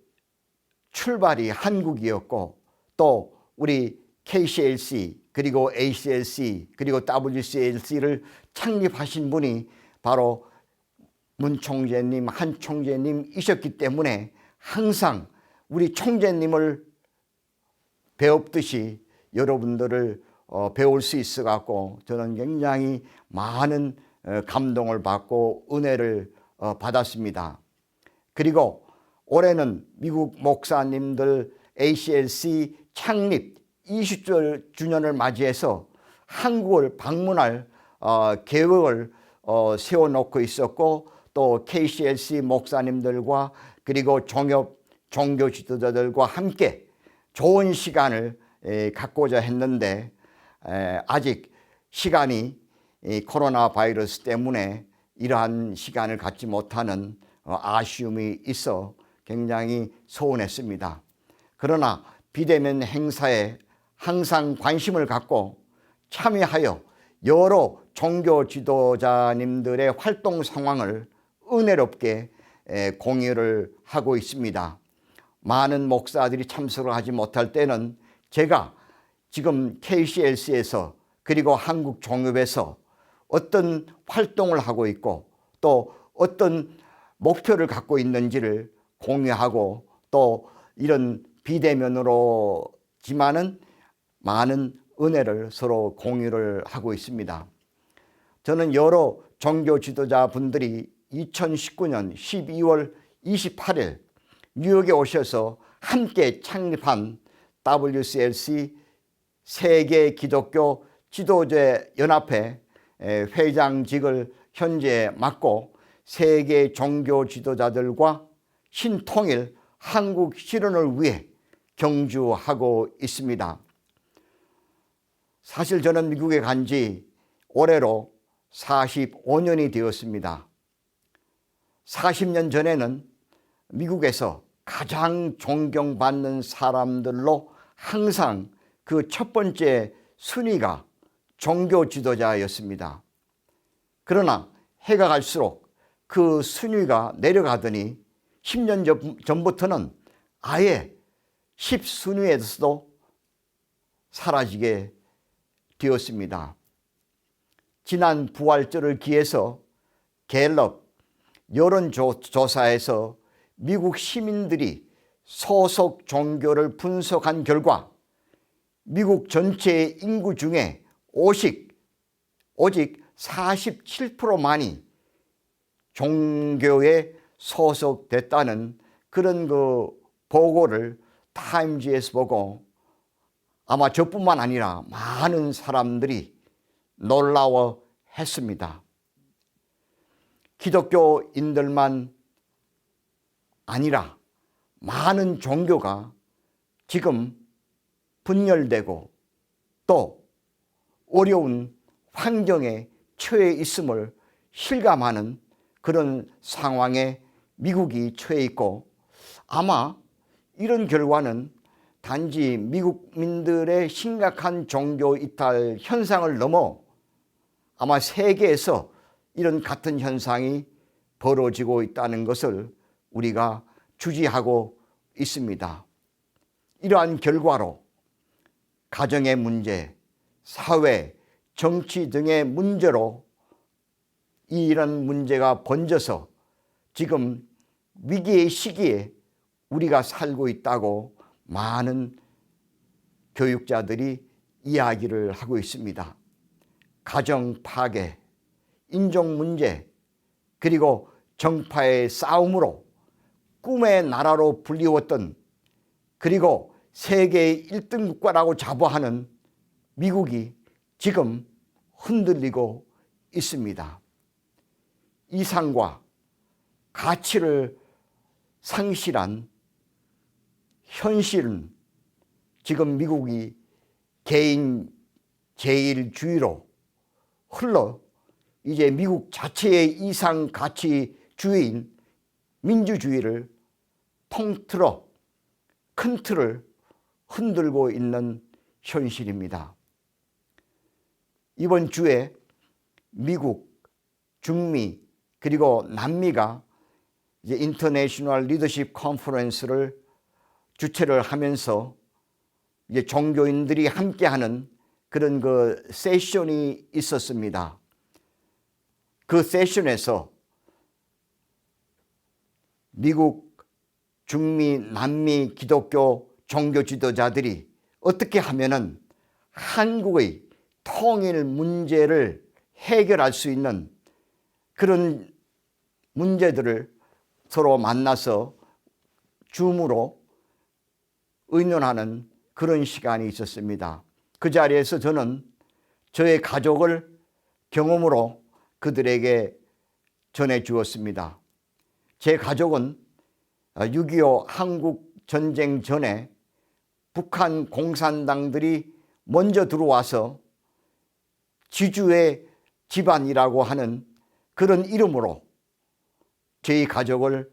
출발이 한국이었고, 또 우리 KCLC, 그리고 ACLC, 그리고 WCLC를 창립하신 분이 바로 문 총재님, 한 총재님이셨기 때문에 항상 우리 총재님을 배웠듯이 여러분들을 배울 수 있어 갖고 저는 굉장히 많은 감동을 받고 은혜를 받았습니다. 그리고 올해는 미국 목사님들 ACLC 창립 20주년을 맞이해서 한국을 방문할 계획을 세워놓고 있었고, 또 KCLC 목사님들과 그리고 종교 지도자들과 함께 좋은 시간을 갖고자 했는데, 아직 시간이 코로나 바이러스 때문에 이러한 시간을 갖지 못하는 아쉬움이 있어 굉장히 서운했습니다. 그러나 비대면 행사에 항상 관심을 갖고 참여하여 여러 종교 지도자님들의 활동 상황을 은혜롭게 공유를 하고 있습니다. 많은 목사들이 참석을 하지 못할 때는 제가 지금 KCLC에서 그리고 한국 종업에서 어떤 활동을 하고 있고, 또 어떤 목표를 갖고 있는지를 공유하고, 또 이런 비대면으로지만은 많은 은혜를 서로 공유를 하고 있습니다. 저는 여러 종교 지도자분들이 2019년 12월 28일 뉴욕에 오셔서 함께 창립한 WCLC 세계 기독교 지도자 연합회 회장직을 현재 맡고 세계 종교 지도자들과 신통일 한국 실현을 위해 경주하고 있습니다. 사실 저는 미국에 간 지 올해로 45년이 되었습니다. 40년 전에는 미국에서 가장 존경받는 사람들로 항상 그 첫 번째 순위가 종교 지도자였습니다. 그러나 해가 갈수록 그 순위가 내려가더니 10년 전부터는 아예 10순위에서도 사라지게 되었습니다. 지난 부활절을 기해서 갤럽 여론조사에서 미국 시민들이 소속 종교를 분석한 결과 미국 전체 인구 중에 오직 47%만이 종교에 소속됐다는 그런 그 보고를 타임지에서 보고 아마 저뿐만 아니라 많은 사람들이 놀라워했습니다. 기독교인들만 아니라 많은 종교가 지금 분열되고 또 어려운 환경에 처해 있음을 실감하는 그런 상황에 미국이 처해 있고, 아마 이런 결과는 단지 미국민들의 심각한 종교 이탈 현상을 넘어 아마 세계에서 이런 같은 현상이 벌어지고 있다는 것을 우리가 주지하고 있습니다. 이러한 결과로 가정의 문제, 사회, 정치 등의 문제로 이런 문제가 번져서 지금 위기의 시기에 우리가 살고 있다고 많은 교육자들이 이야기를 하고 있습니다. 가정 파괴, 인종 문제, 그리고 정파의 싸움으로 꿈의 나라로 불리웠던, 그리고 세계 1등 국가라고 자부하는 미국이 지금 흔들리고 있습니다. 이상과 가치를 상실한 현실은 지금 미국이 개인 제일주의로 흘러 이제 미국 자체의 이상 가치주의인 민주주의를 통틀어 큰 틀을 흔들고 있는 현실입니다. 이번 주에 미국, 중미, 그리고 남미가 이제 인터내셔널 리더십 컨퍼런스를 주최를 하면서 이제 종교인들이 함께하는 그런 그 세션이 있었습니다. 그 세션에서 미국, 중미, 남미 기독교 종교 지도자들이 어떻게 하면은 한국의 통일 문제를 해결할 수 있는 그런 문제들을 서로 만나서 줌으로 의논하는 그런 시간이 있었습니다. 그 자리에서 저는 저의 가족을 경험으로 그들에게 전해 주었습니다. 제 가족은 6.25 한국 전쟁 전에 북한 공산당들이 먼저 들어와서 지주의 집안이라고 하는 그런 이름으로 저희 가족을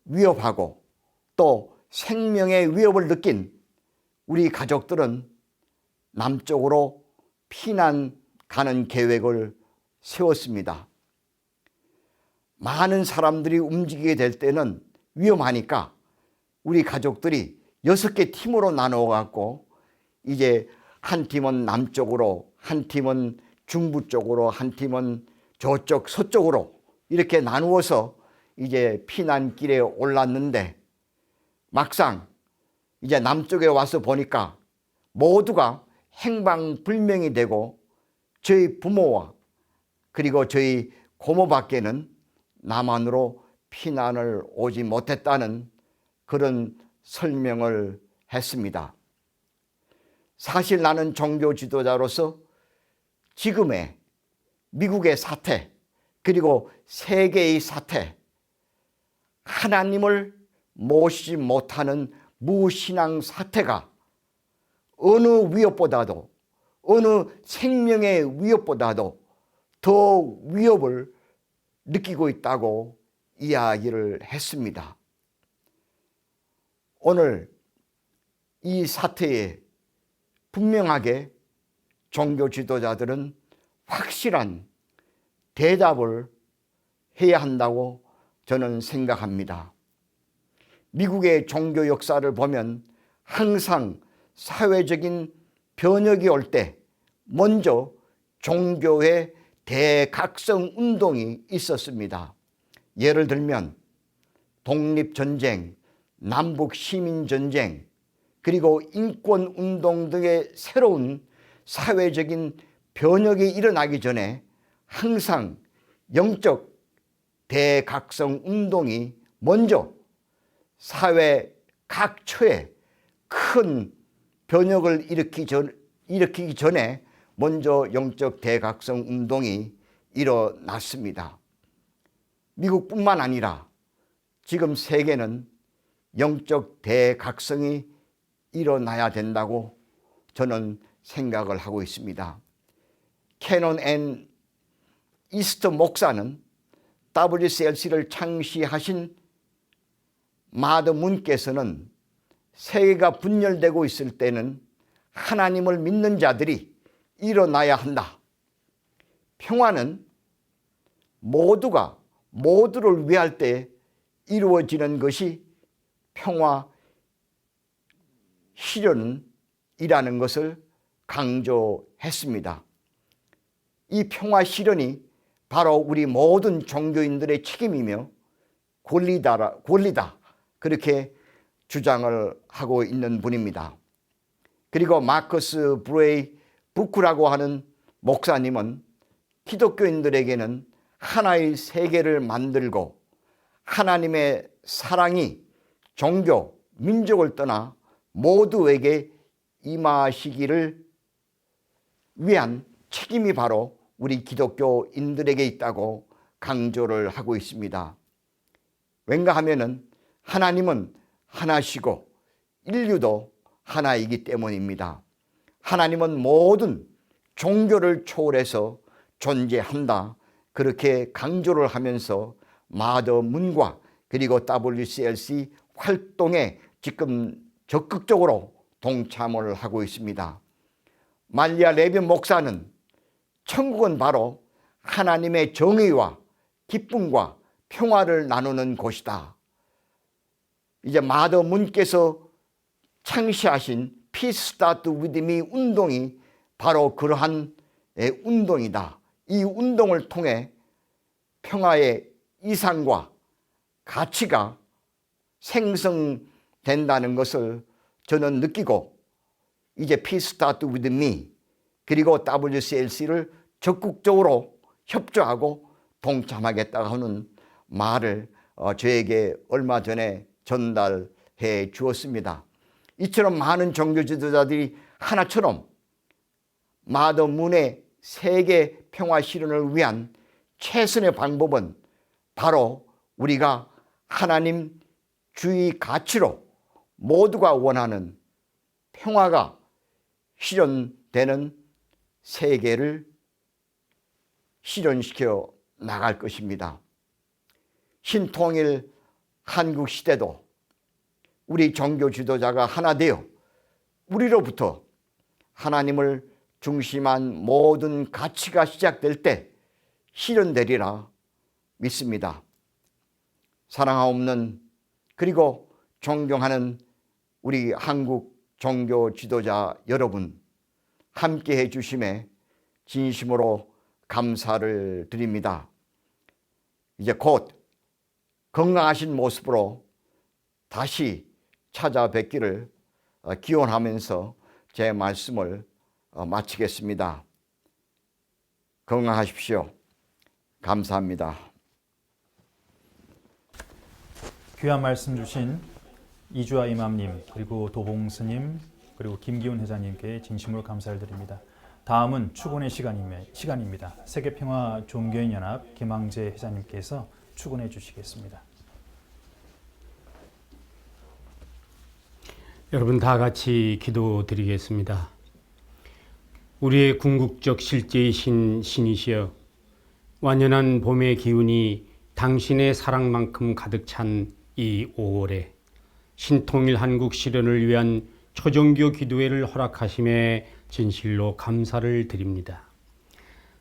위협하고 또 생명의 위협을 느낀 우리 가족들은 남쪽으로 피난 가는 계획을 세웠습니다. 많은 사람들이 움직이게 될 때는 위험하니까 우리 가족들이 6개 팀으로 나누어 갖고 이제 한 팀은 남쪽으로, 한 팀은 중부 쪽으로, 한 팀은 저쪽 서쪽으로 이렇게 나누어서 이제 피난길에 올랐는데, 막상 이제 남쪽에 와서 보니까 모두가 행방불명이 되고 저희 부모와 그리고 저희 고모밖에는 남한으로 피난을 오지 못했다는 그런 설명을 했습니다. 사실 나는 종교 지도자로서 지금의 미국의 사태, 그리고 세계의 사태, 하나님을 모시지 못하는 무신앙 사태가 어느 위협보다도, 어느 생명의 위협보다도 더 위협을 느끼고 있다고 이야기를 했습니다. 오늘 이 사태에 분명하게 종교 지도자들은 확실한 대답을 해야 한다고 저는 생각합니다. 미국의 종교 역사를 보면 항상 사회적인 변혁이 올 때 먼저 종교의 대각성 운동이 있었습니다. 예를 들면 독립전쟁, 남북 시민전쟁, 그리고 인권운동 등의 새로운 사회적인 변혁이 일어나기 전에 항상 영적 대각성 운동이 먼저 사회 각 처에 큰 변혁을 일으키기 전에 먼저 영적 대각성 운동이 일어났습니다. 미국뿐만 아니라 지금 세계는 영적 대각성이 일어나야 된다고 저는 생각을 하고 있습니다. 캐논 앤 이스트 목사는 WCLC를 창시하신 마더 문께서는 세계가 분열되고 있을 때는 하나님을 믿는 자들이 일어나야 한다. 평화는 모두가 모두를 위할 때 이루어지는 것이 평화 실현이라는 것을 강조했습니다. 이 평화 실현이 바로 우리 모든 종교인들의 책임이며 권리다 그렇게 주장을 하고 있는 분입니다. 그리고 마커스 브레이 부크라고 하는 목사님은 기독교인들에게는 하나의 세계를 만들고 하나님의 사랑이 종교, 민족을 떠나 모두에게 임하시기를 위한 책임이 바로 우리 기독교인들에게 있다고 강조를 하고 있습니다. 왠가 하면은 하나님은 하나시고 인류도 하나이기 때문입니다. 하나님은 모든 종교를 초월해서 존재한다. 그렇게 강조를 하면서 마더 문과 그리고 WCLC 활동에 지금 적극적으로 동참을 하고 있습니다. 말리아 레빈 목사는 천국은 바로 하나님의 정의와 기쁨과 평화를 나누는 곳이다. 이제 마더 문께서 창시하신 Peace Start With Me 운동이 바로 그러한 운동이다. 이 운동을 통해 평화의 이상과 가치가 생성된다는 것을 저는 느끼고 이제 Peace Start With Me 그리고 WCLC를 적극적으로 협조하고 동참하겠다고 하는 말을 저에게 얼마 전에 전달해 주었습니다. 이처럼 많은 종교 지도자들이 하나처럼 마더 문의 세계 평화 실현을 위한 최선의 방법은 바로 우리가 하나님 주의 가치로 모두가 원하는 평화가 실현되는 세계를 실현시켜 나갈 것입니다. 신통일 한국 시대도 우리 종교 지도자가 하나 되어 우리로부터 하나님을 중심한 모든 가치가 시작될 때 실현되리라 믿습니다. 사랑하옵는 그리고 존경하는 우리 한국 종교 지도자 여러분, 함께해 주심에 진심으로 감사를 드립니다. 이제 곧 건강하신 모습으로 다시 찾아뵙기를 기원하면서 제 말씀을 마치겠습니다. 건강하십시오. 감사합니다. 귀한 말씀 주신 이주아 이맘님, 그리고 도봉 스님, 그리고 김기훈 회장님께 진심으로 감사를 드립니다. 다음은 축원의 시간입니다. 세계평화 종교인연합 김항재 회장님께서 축원해 주시겠습니다. 여러분 다 같이 기도드리겠습니다. 우리의 궁극적 실제이신 신이시여, 완연한 봄의 기운이 당신의 사랑만큼 가득 찬 이 5월에 신통일 한국 실현을 위한 초종교 기도회를 허락하심에 진실로 감사를 드립니다.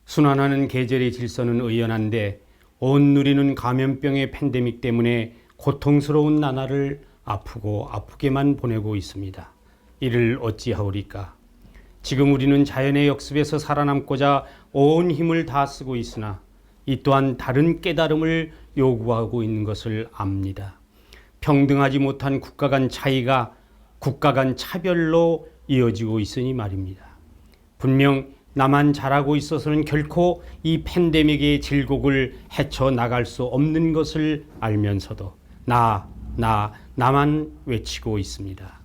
순환하는 계절의 질서는 의연한데 온 누리는 감염병의 팬데믹 때문에 고통스러운 나날을 아프고 아프게만 보내고 있습니다. 이를 어찌하오리까? 지금 우리는 자연의 역습에서 살아남고자 온 힘을 다 쓰고 있으나 이 또한 다른 깨달음을 요구하고 있는 것을 압니다. 평등하지 못한 국가 간 차이가 국가 간 차별로 이어지고 있으니 말입니다. 분명 나만 잘하고 있어서는 결코 이 팬데믹의 질곡을 헤쳐나갈 수 없는 것을 알면서도 나만 외치고 있습니다.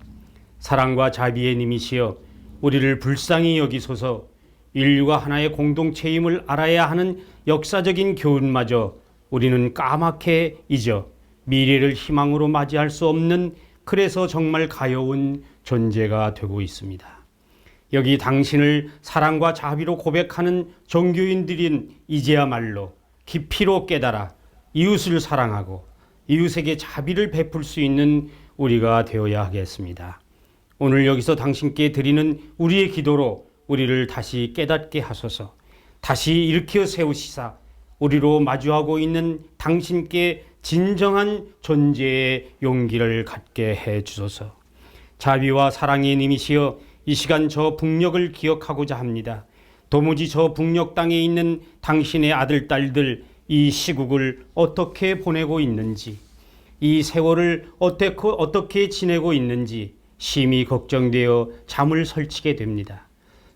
사랑과 자비의 님이시여, 우리를 불쌍히 여기소서. 인류가 하나의 공동체임을 알아야 하는 역사적인 교훈마저 우리는 까맣게 잊어 미래를 희망으로 맞이할 수 없는, 그래서 정말 가여운 존재가 되고 있습니다. 여기 당신을 사랑과 자비로 고백하는 종교인들인 이제야말로 깊이로 깨달아 이웃을 사랑하고 이웃에게 자비를 베풀 수 있는 우리가 되어야 하겠습니다. 오늘 여기서 당신께 드리는 우리의 기도로 우리를 다시 깨닫게 하소서. 다시 일으켜 세우시사 우리로 마주하고 있는 당신께 진정한 존재의 용기를 갖게 해 주소서. 자비와 사랑의 님이시여, 이 시간 저 북녘을 기억하고자 합니다. 도무지 저 북녘 땅에 있는 당신의 아들, 딸들, 이 시국을 어떻게 보내고 있는지, 이 세월을 어떻게 지내고 있는지 심히 걱정되어 잠을 설치게 됩니다.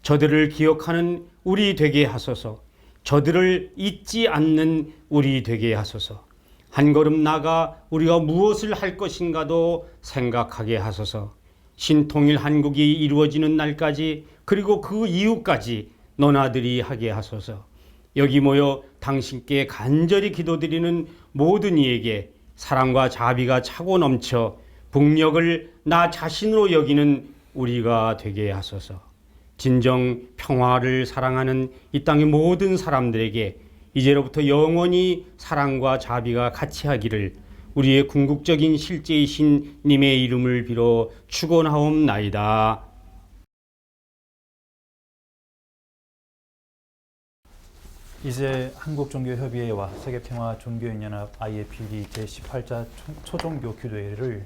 저들을 기억하는 우리 되게 하소서. 저들을 잊지 않는 우리 되게 하소서. 한 걸음 나가 우리가 무엇을 할 것인가도 생각하게 하소서. 신통일 한국이 이루어지는 날까지, 그리고 그 이후까지 너나들이 하게 하소서. 여기 모여 당신께 간절히 기도드리는 모든 이에게 사랑과 자비가 차고 넘쳐 북녘을 나 자신으로 여기는 우리가 되게 하소서. 진정 평화를 사랑하는 이 땅의 모든 사람들에게 이제로부터 영원히 사랑과 자비가 같이 하기를 우리의 궁극적인 실제이신 님의 이름을 빌어 축원하옵나이다. 이제 한국종교협의회와 세계평화종교인연합 IAPD 제18차 초종교 기도회를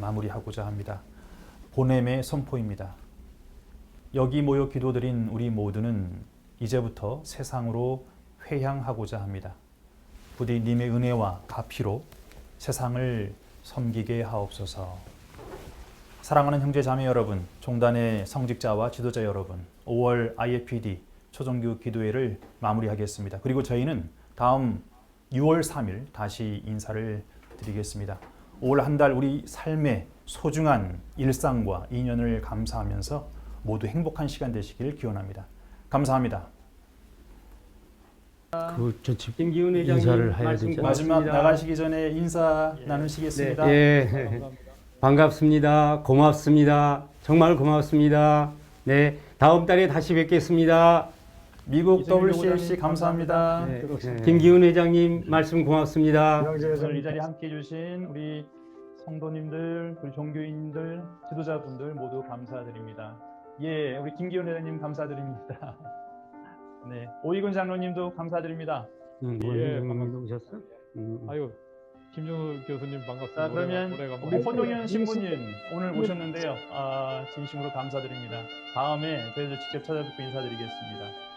마무리하고자 합니다. 보냄의 선포입니다. 여기 모여 기도드린 우리 모두는 이제부터 세상으로 회향하고자 합니다. 부디 님의 은혜와 가피로 세상을 섬기게 하옵소서. 사랑하는 형제 자매 여러분, 종단의 성직자와 지도자 여러분, 5월 IAPD 초종교 기도회를 마무리하겠습니다. 그리고 저희는 다음 6월 3일 다시 인사를 드리겠습니다. 5월 한 달 우리 삶의 소중한 일상과 인연을 감사하면서 모두 행복한 시간 되시기를 기원합니다. 감사합니다. 김기훈 회장님 인사를 해야 되죠. 마지막 나가시기 전에 인사 나누시겠습니다. 네. 반갑습니다. 고맙습니다. 정말 고맙습니다. 네, 다음 달에 다시 뵙겠습니다. 미국 WCLC 감사합니다. 네. 김기훈 회장님 말씀 고맙습니다. 오늘 이 자리에 함께해 주신 우리 성도님들, 우리 종교인들, 지도자분들 모두 감사드립니다. 예, 우리 김기훈 회장님 감사드립니다. 네, 오이근 장로님도 감사드립니다. 반갑습니다. 오셨어? 아유, 김정우 교수님 반갑습니다. 자, 그러면 올해가 우리 포동현 신부님 오늘 오셨는데요. 진심으로 감사드립니다. 다음에 저희들 직접 찾아뵙고 인사드리겠습니다.